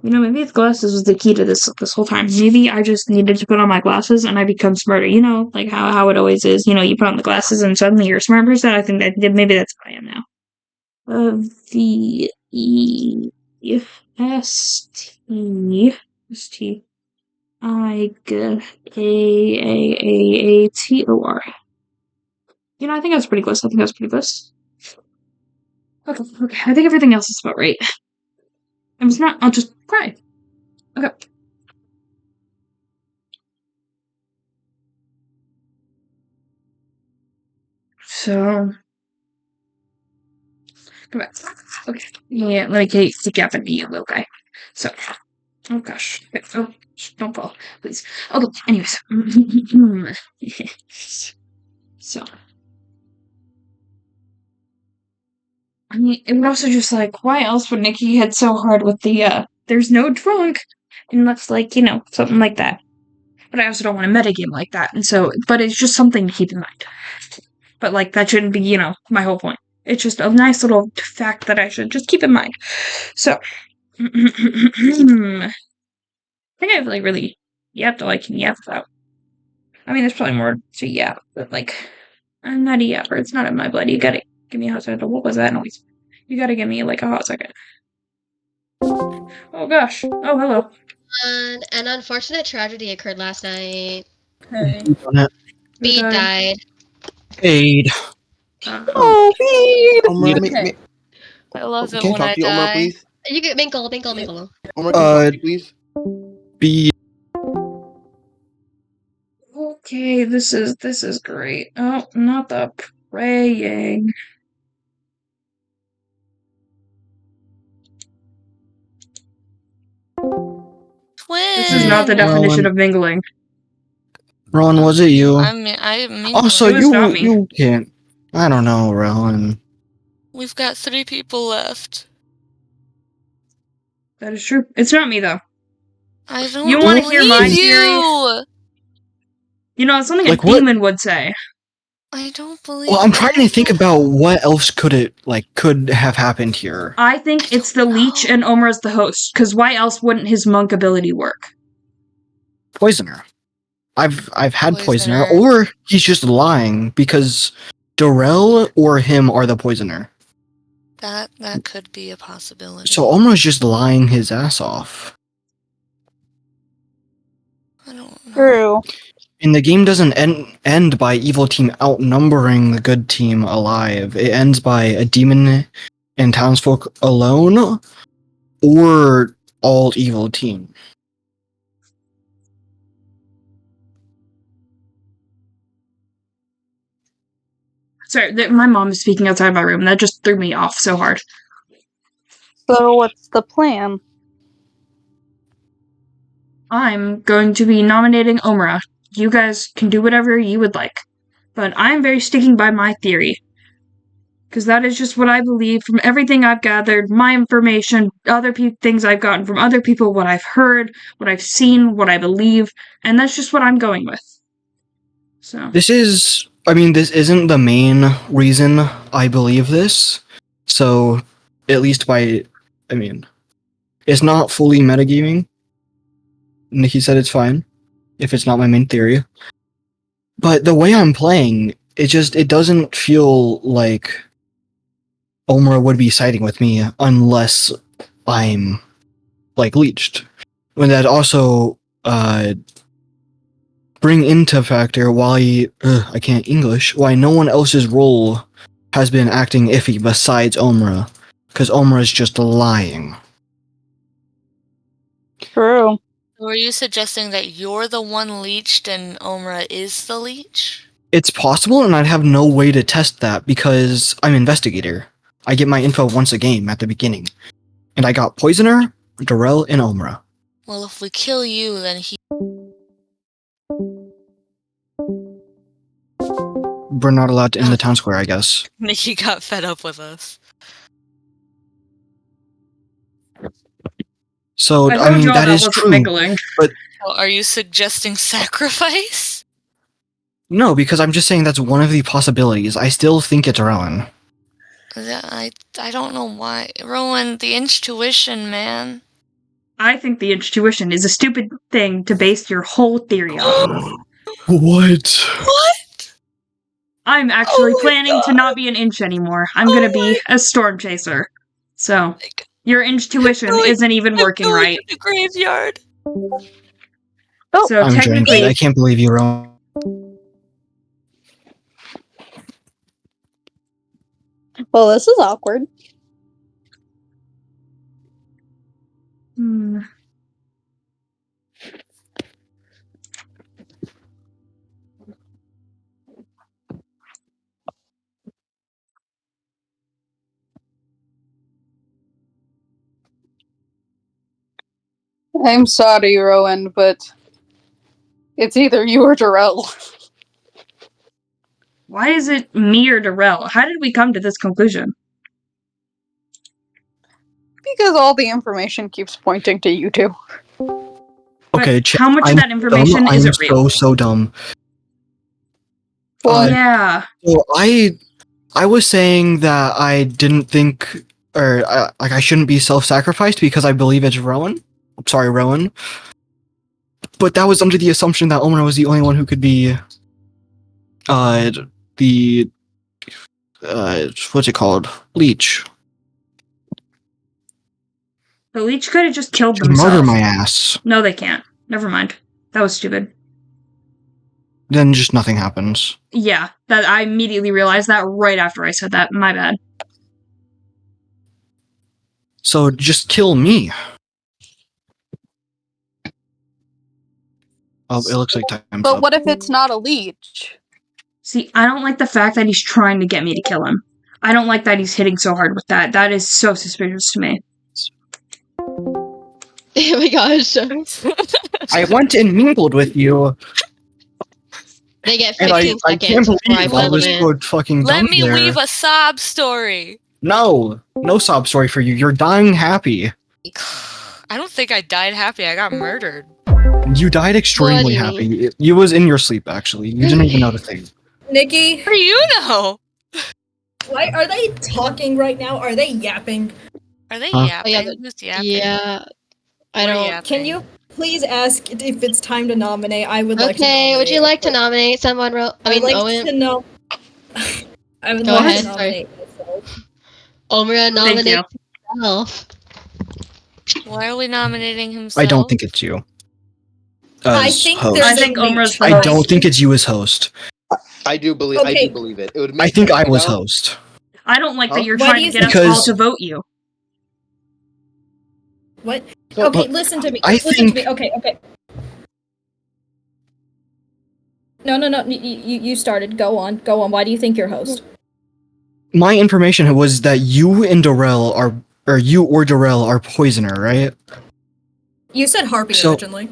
You know, maybe the glasses was the key to this whole time. Maybe I just needed to put on my glasses and I become smarter. You know, like how it always is. You know, you put on the glasses and suddenly you're a smart person. I think that maybe that's what I am now. VESTIGAAAATOR. You know, I think I was pretty close. Okay. I think everything else is about right. If it's not, I'll just cry. Okay. So, come back. Okay. Yeah, let me kick you up and be you, little guy. So, oh gosh. Okay. Oh, don't fall, please. Okay, anyways. So. I mean, it would also just like, why else would Nikki hit so hard with the, there's no drunk? Unless, like, you know, something like that. But I also don't want a metagame like that, and so, but it's just something to keep in mind. But, like, that shouldn't be, you know, my whole point. It's just a nice little fact that I should just keep in mind. So, I think I've, like, really yapped all I can yap about. I mean, there's probably more to yap, but, like, I'm not a yapper. It's not in my blood. You gotta give me a hot second. What was that noise? You gotta give me, like, a hot second. Oh, gosh. Oh, hello. An unfortunate tragedy occurred last night. Hey. Bede died. Aid. Oh, Bede! Omar, Okay. I love it can I when talk I to you, Omar, die. please? You get Minkle. Omar, can I talk Uh, to you, please? B. Okay, this is great. Oh, not the praying. Twins. This is not the definition of mingling. Ron, was it you? I mean, Also, It was not me. you can't. I don't know, Rowan. we've got 3 people left. That is true. It's not me though. I don't You wanna believe hear my you. theory? You know, it's something Like a what? demon would say. I don't believe. Well, I'm trying to think about what else could have happened here. I think it's the leech and Omer as the host, because why else wouldn't his monk ability work? Poisoner. I've had poisoner, Poisoner. or he's just lying because Darrell or him are the poisoner. That could be a possibility. So Omar's just lying his ass off. I don't know. True. And the game doesn't end by evil team outnumbering the good team alive. It ends by a demon and townsfolk alone, or all evil team. Sorry, my mom is speaking outside my room. That just threw me off so hard. So what's the plan? I'm going to be nominating Omra. You guys can do whatever you would like. But I'm very sticking by my theory. Because that is just what I believe from everything I've gathered, my information, other things I've gotten from other people, what I've heard, what I've seen, what I believe, and that's just what I'm going with. So This isn't the main reason I believe this. So, at least it's not fully metagaming. Nikki said it's fine if it's not my main theory. But the way I'm playing, it doesn't feel like Omra would be siding with me unless I'm leached. When that also bring into factor why I can't English, why no one else's role has been acting iffy besides Omra, because Omra is just lying. True. So are you suggesting that you're the one leeched and Omra is the leech? It's possible, and I'd have no way to test that because I'm investigator. I get my info once a game at the beginning, and I got Poisoner, Darrell, and Omra. Well, if we kill you, then We're not allowed to in the town square, I guess. Nikki got fed up with us. So, I told y'all that that is wasn't true. mingling. But So are you suggesting sacrifice? no, because I'm just saying that's one of the possibilities. I still think it's Rowan. I don't know why. Rowan, the intuition, man. I think the intuition is a stupid thing to base your whole theory off of. What? What? I'm actually Oh my planning to God. not be an inch anymore. I'm Oh gonna be my- a storm chaser. So, your intuition going- isn't even I'm working going right. to the graveyard. So I'm technically, joking. I can't believe you, Rowan. Well, this is awkward. Hmm. I'm sorry, Rowan, but it's either you or Darrell. Why is it me or Darrell? How did we come to this conclusion? Because all the information keeps pointing to you two. But Okay, how much of that information is it real? I'm so dumb. What? Yeah. So I was saying that I didn't think, or like I shouldn't be self-sacrificed because I believe it's Rowan. Sorry, Rowan. But that was under the assumption that Omar was the only one who could be, the, what's it called? Leech. The leech could have just killed To murder themselves. my ass. No, they can't. Never mind. That was stupid. Then just nothing happens. Yeah, that I immediately realized that right after I said that. My bad. So just kill me. Oh, it looks like time's But up. what if it's not a leech? See, I don't like the fact that he's trying to get me to kill him. I don't like that he's hitting so hard with that. That is so suspicious to me. Oh my gosh. I went and mingled with you, They get and 15 I seconds can't before I believe blow I them was in. so fucking Let dumb me there. weave a sob story. No sob story for you. You're dying happy. I don't think I died happy. I got murdered. You died extremely you happy. You was in your sleep, actually. You didn't even know the thing. Nikki, How do you know? why are they talking right now? Are they yapping? Are they Huh? yapping? Oh, yeah, Who's yapping? Yeah. I We're don't. yapping. Can you please ask if it's time to nominate? I would like to Okay, nominate. would you like to nominate someone? I'd like Owen. to know. I would Go like ahead, to nominate myself. Omra, nominate you. yourself. Why are we nominating himself? I don't think it's you. I As think host. there's I think a leech. Omra's the I host. don't think it's you as host. I do believe. I Okay. do believe it. It would. I Make think sense I right was now. host. I don't like Huh? that you're Why trying do to you get us think- all Because- to vote you. What? So- Okay, listen to me. I Listen think- to me. Okay. No. You started. Go on. Why do you think you're host? My information was that you and Darrell are, or you or Darrell are poisoner, right? You said Harpy So- originally.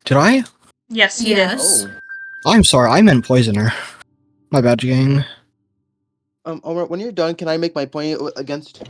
Did I? Yes, you Yes. I'm sorry, I meant poisoner. My bad, gang. Omar, when you're done, can I make my point against?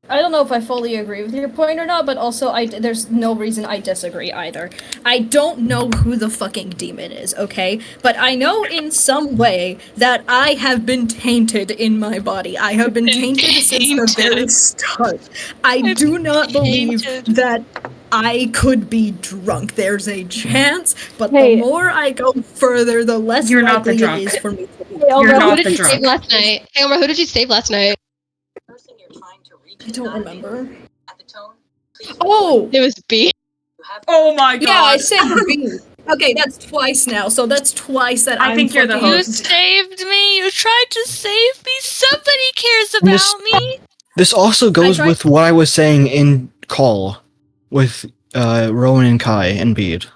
I don't know if I fully agree with your point or not, but also there's no reason I disagree either. I don't know who the fucking demon is, okay? But I know in some way that I have been tainted in my body. I have been tainted since the very start. I do not believe tainted. that I could be drunk. There's a chance, but Hey. the more I go further, the less You're not the likely drunk. it is for me to be. You're Omra, who not did the you drunk. save last night? Hey, Omra, who did you save last night? I don't remember. Oh! It was B. Oh my god. Yeah, I saved B. Okay, that's twice now. So that's twice that I I'm think you're the fucking- You host. saved me. You tried to save me. Somebody cares Miss- about me. This also goes tried- with what I was saying in call with Rowan and Kai and Bede.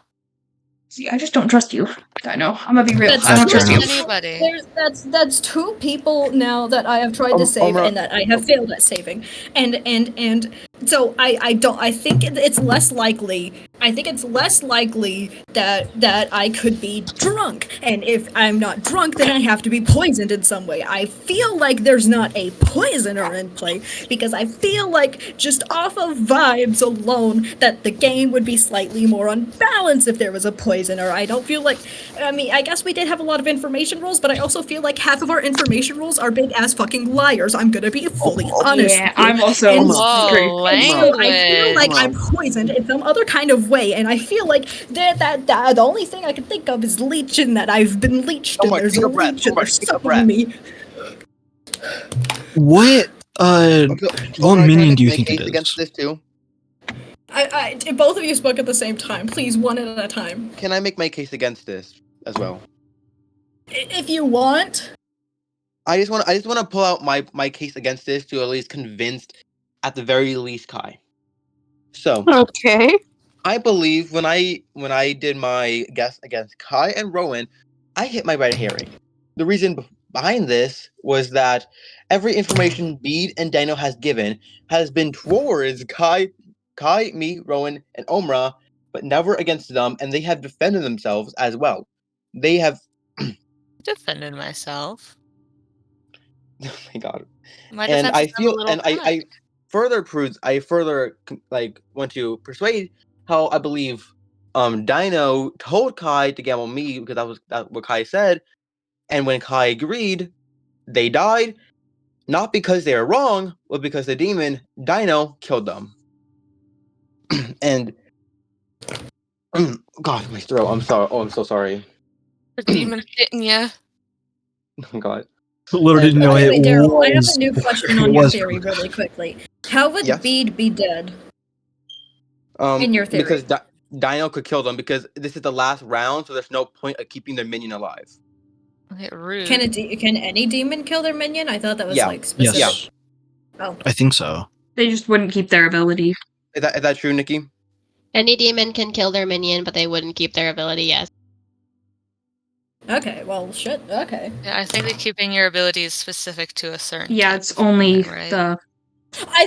See, I just don't trust you. I know. I'm gonna be real. That's I don't fair trust you. enough. Anybody. That's two people now that I have tried to save Omra- and that I have failed at saving, and so I think it's less likely. I think it's less likely that I could be drunk, and if I'm not drunk, then I have to be poisoned in some way. I feel like there's not a poisoner in play, because I feel like just off of vibes alone that the game would be slightly more unbalanced if there was a poisoner. I don't feel like, I mean, I guess we did have a lot of information rules, but I also feel like half of our information rules are big ass fucking liars. I'm gonna be fully honest. Yeah, I'm also And agree. Whoa, and so I feel like Wow. I'm poisoned in some other kind of way, and I feel like the only thing I can think of is leeching, that I've been leeched, and Omar, there's take a a breath. leech, and Omar, there's take a something breath. in me. What Okay, what Omar, can I minion make do you my think it case against is? this too? Both of you spoke at the same time. Please, one at a time. Can I make my case against this as well? If you want. I just want to pull out my case against this to at least convince, at the very least, Kai. So Okay. I believe when I did my guess against Kai and Rowan, I hit my red herring. The reason behind this was that every information Bede and Daniel has given has been towards Kai, me, Rowan, and Omra, but never against them, and they have defended themselves as well. They have. Defended myself. Oh my god. My And defense I has been a feel, little and I further like want to persuade how I believe Dino told Kai to gamble me, because that what Kai said, and when Kai agreed, they died, not because they were wrong, but because the demon Dino killed them. And God, my throat. I'm sorry. Oh, I'm so sorry. The demon hitting ya. Oh God. Literally didn't know Okay, it wait, Daryl, I have was. a new question it on your was- theory really quickly. How would Yes? Bede be dead? In your theory. Because Dino could kill them, because this is the last round, so there's no point of keeping their minion alive. Okay, rude. Can any demon kill their minion? I thought that was Yeah. like specific. Yes, Oh. I think so. They just wouldn't keep their ability. Is that true, Nikki? Any demon can kill their minion, but they wouldn't keep their ability, yes. Okay, well, shit, okay. Yeah, I think that keeping your abilities specific to a certain Yeah, type it's of only demon, right? the. I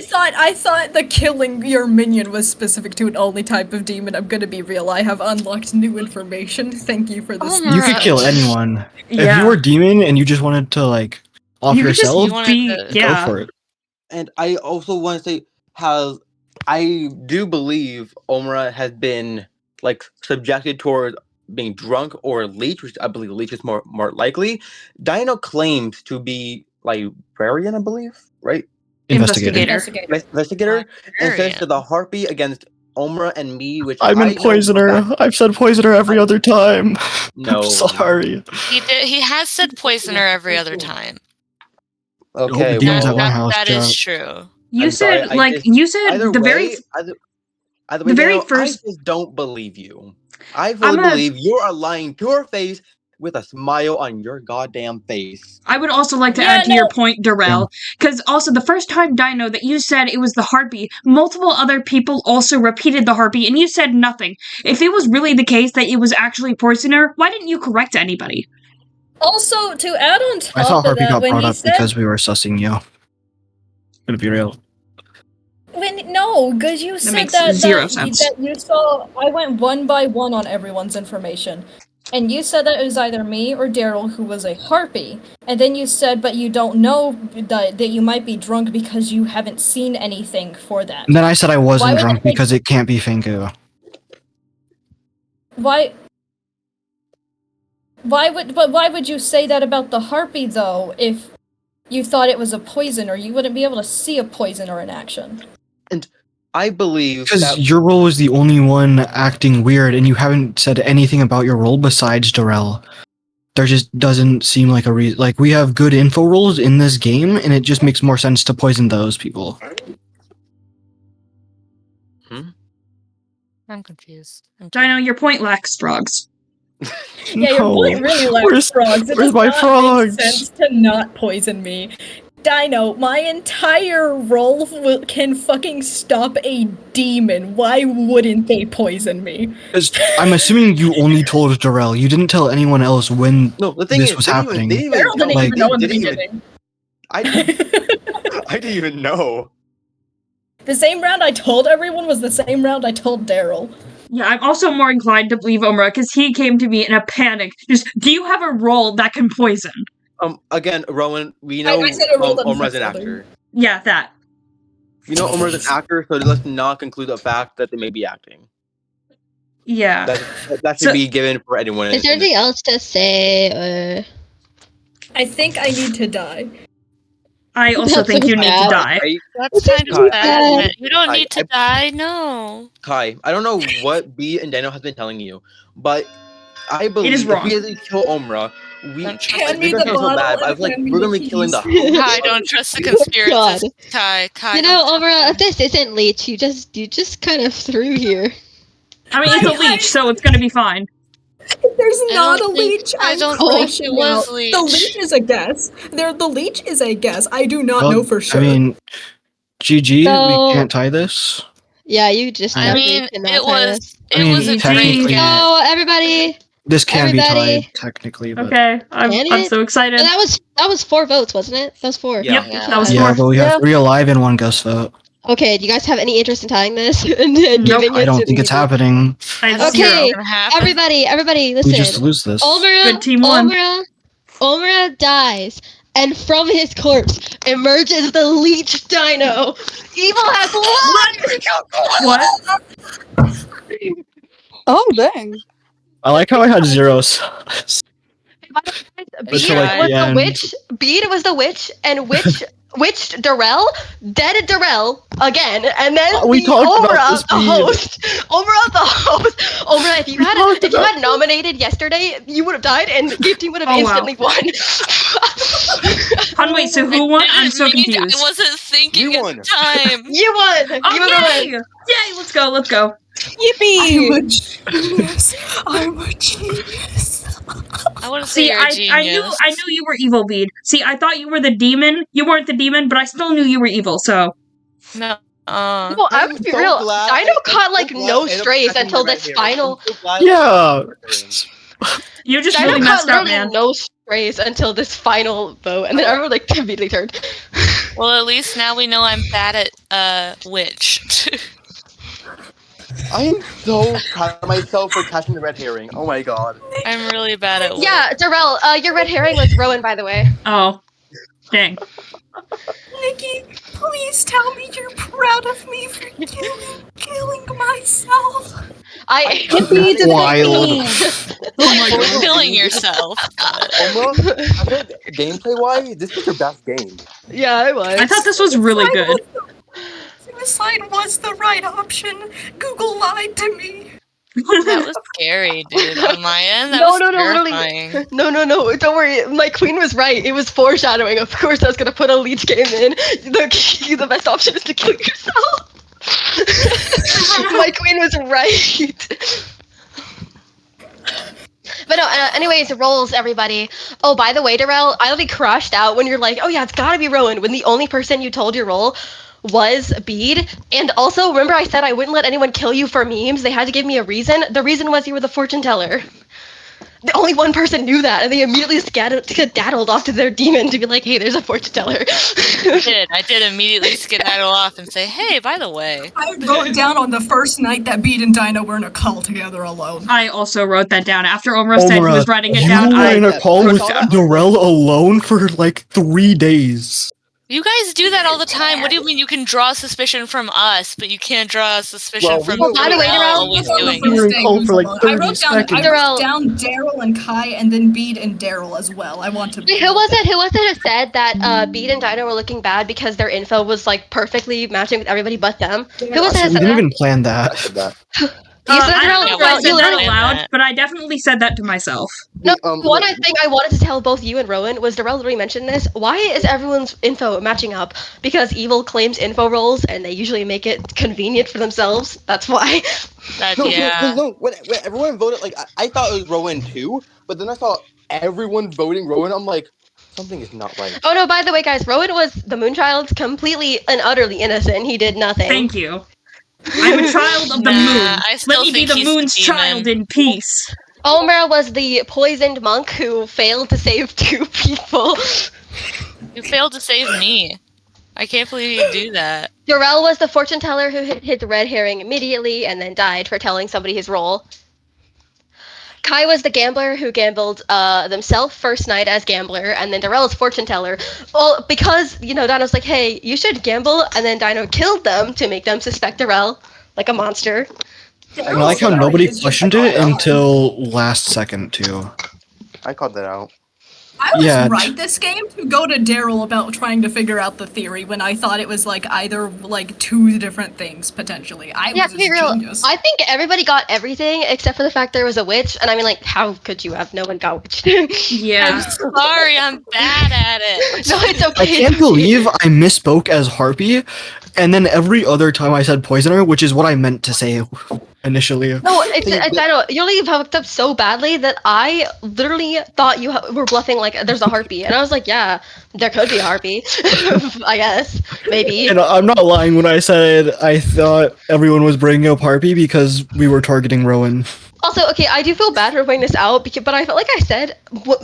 thought the killing your minion was specific to an only type of demon. I'm gonna be real. I have unlocked new information. Thank you for this. Oh You could kill Right. anyone. If Yeah. you were a demon and you just wanted to like off You could just yourself, You wanted be. to- go Yeah. for it. And I also want to say how I do believe Omra has been like subjected toward being drunk or leech, which I believe leech is more likely. Dino claims to be librarian, I believe, right? Investigator. Investigator, and says to Librarian. the harpy against Omra and me, which I'm I in know poisoner. that- I've said poisoner every other time. No. I'm sorry. He has said poisoner every other time. Okay, the demons well, at my house, that is Jack. true. You I'm sorry, said I just- you said either the way, very either the very Daniel, first- I just don't believe you. I fully gonna- believe you are lying to her face with a smile on your goddamn face. I would also like to Yeah, add to no. your point, Darrell, because also the first time, Dino, that you said it was the harpy, multiple other people also repeated the harpy, and you said nothing. If it was really the case that it was actually poisoner, why didn't you correct anybody? Also, to add on I top thought of Harpy that, got when brought he up said because we were sussing you. Gonna be real. because you said makes that zero sense. that you saw, I went one by one on everyone's information, and you said that it was either me or Daryl who was a harpy, and then you said, but you don't know that you might be drunk because you haven't seen anything for that. And then I said I Why wasn't would drunk they- because it can't be Finku. Why would you say that about the harpy though? If you thought it was a poisoner, you wouldn't be able to see a poisoner in action. I believe Because that your role was the only one acting weird, and you haven't said anything about your role besides Darrell. There just doesn't seem like a reason. Like, we have good info roles in this game, and it just makes more sense to poison those people. I'm confused. Dino, your point lacks frogs. Yeah, your point really lacks frogs. It where's does my not frogs? make sense to not poison me. Dino, my entire role can fucking stop a demon. Why wouldn't they poison me? 'Cause I'm assuming you only told Darrell. You didn't tell anyone else when no. The thing this is, was they didn't happening. Even, they Daryl didn't didn't like- even know in the didn't even- beginning. I didn't even know. The same round I told everyone was the same round I told Daryl. Yeah, I'm also more inclined to believe Omra because he came to me in a panic. Just, do you have a role that can poison? Again, Rowan, we know I said a role that Omra's an affects actor. Yeah, that. We know Omra's an actor, so let's not conclude the fact that they may be acting. Yeah. That should be given for anyone. Is there anything else to say? I think I need to die. I also That's think so you need to sad. die. That's kind of Kai, sad. You don't Kai, need to die, no. Kai, I don't know what B and Daniel has been telling you, but I believe is if wrong. we didn't kill Omra, Hand me we're the gonna sound so bad. bottle I was like, and hand me we're the gonna be killing the keys. Kai, don't trust the God. conspirators. Kai, You know, Omra, if this isn't leech, you just kind of through here. I mean, it's a leech, so it's gonna be fine. There's not a don't think- leech. I I'm don't think crashing it was out. leech. The leech is a guess. The leech is a guess. I do not Well, know for sure. I mean, GG, So- we can't tie this. Yeah, you just. I mean, it was a great technically- guess. So everybody. This can be Everybody- tied, technically, but Okay, I'm Can I'm it? so excited. That was 4 votes, wasn't it? That was 4. Yeah. Yep, that was yeah, 4. but we have 3 alive and 1 ghost vote. Okay, do you guys have any interest in tying this and giving I it don't to think the it's people? happening. I have Okay, zero. everybody, listen. We just lose this. Good team won. Omra dies, and from his corpse emerges the leech dino. Evil has won! What? Oh dang! I like how I had 0 Beed Until, like, was the the end. witch. Beed was the witch, and witched Darrell, dead Darrell again, and then We talked about Omra, this, the Beed. host. Omra, if you had nominated yesterday, you would have died, and the game team would have Oh, wow. instantly won. Wait, so who won? I'm so confused. I wasn't thinking We at won. the time. You won. Oh, You would've yay! won. Yay! Let's go. Let's go. Yippee! I'm a genius. I'm a genius. I want to say See, you're a I genius. knew you were evil, Bead. See, I thought you were the demon. You weren't the demon, but I still knew you were evil. So No. Well, I I'm would be so real. glad- Dino I'm caught so like glad no I ended up strays catching until the red this herring. final. I'm so glad- Yeah. you just Dino really caught messed up, literally man. no strays until this final vote, and then everyone like immediately turned. Well, at least now we know I'm bad at witch. I am so proud of myself for catching the red herring. Oh my god. I'm really bad at witch. Yeah, Darrell, your red herring was Rowan, by the way. Oh, dang. Nikki, please tell me you're proud of me for killing myself. Wild. Oh my god. Killing yourself. Omra, I think gameplay-wise, this was your best game. Yeah, it was. I thought this was really good. Suicide was the right option. Google lied to me. That was scary, dude. On my end, that No, was no, terrifying. really. No, don't worry. My queen was right. It was foreshadowing. Of course, I was gonna put a leech game in. The best option is to kill yourself. My queen was right. But no, anyways, rolls, everybody. Oh, by the way, Darrell, I'll be crushed out when you're like, oh yeah, it's gotta be Rowan, when the only person you told your role was Bede. And also, remember I said I wouldn't let anyone kill you for memes? They had to give me a reason. The reason was you were the fortune teller. The only one person knew that, and they immediately skedaddled off to their demon to be like, hey, there's a fortune teller. I did immediately skedaddle off and say, hey, by the way. I wrote down on the first night that Bede and Dino were in a call together alone. I also wrote that down. After Omra said he was writing it you down, were in I... a call with Darrell alone for like 3 days. You guys do that all the time. What do you mean you can draw suspicion from us, but you can't draw suspicion from by the way, Darrell, always On the doing first it? You were in day call he for, was like, alone. 30 I wrote seconds. down Daryl and Kai, and then Bede and Daryl as well. I want to. Wait, who was it who said that Bede and Dino were looking bad because their info was like perfectly matching with everybody but them? Who was it We who said didn't that? even plan that. You said I that don't know if I out said that loud. aloud, but I definitely said that to myself. No, one thing I wanted to tell both you and Rowan was Darrell already mentioned this. Why is everyone's info matching up? Because Evil claims info roles and they usually make it convenient for themselves. That's why. No, when everyone voted, like, I thought it was Rowan too, but then I saw everyone voting Rowan, I'm like, something is not right. Oh no, by the way, guys, Rowan was the Moonchild, completely and utterly innocent. He did nothing. Thank you. I'm a child of the Nah, moon. I still Let me be think the he's the moon's demon. child in peace. Omra was the poisoned monk who failed to save 2 people. You failed to save me. I can't believe you do that. Darrell was the fortune teller who hit the red herring immediately and then died for telling somebody his role. Kai was the gambler who gambled themselves first night as gambler, and then Darrell's fortune teller. Well, because, Dino's like, hey, you should gamble, and then Dino killed them to make them suspect Darrell, like a monster. I like how nobody questioned it until last second, too. I called that out. I was right this game to go to Daryl about trying to figure out the theory when I thought it was either two different things potentially. To be real, genius. I think everybody got everything except for the fact there was a witch, and I mean, how could you have? No one got witch. I'm sorry, I'm bad at it. No, it's okay. I can't believe I misspoke as Harpy, and then every other time I said Poisoner, which is what I meant to say initially. No, I know. You really fucked up so badly that I literally thought you were bluffing there's a harpy. And I was like, yeah, there could be a harpy. I guess. Maybe. And I'm not lying when I said I thought everyone was bringing up harpy because we were targeting Rowan. Also, okay, I do feel bad for pointing this out, but I felt like I said,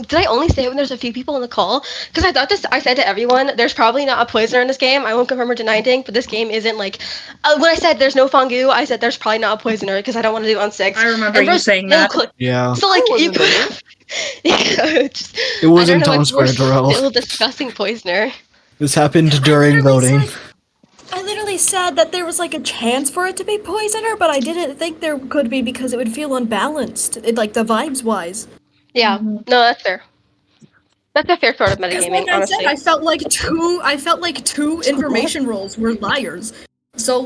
did I only say it when there's a few people on the call? Because I said to everyone, there's probably not a poisoner in this game. I won't confirm or deny anything, but this game isn't when I said there's no Fangu, I said there's probably not a poisoner because I don't want to do it on 6. I remember you saying that. Yeah. So you could have. It wasn't Tom Square, Darrell. Still discussing poisoner. This happened during voting. I literally said that there was a chance for it to be poisoner, but I didn't think there could be because it would feel unbalanced, the vibes wise. Yeah, no, that's fair. That's a fair sort of metagaming, honestly. I felt like two information rolls were liars. So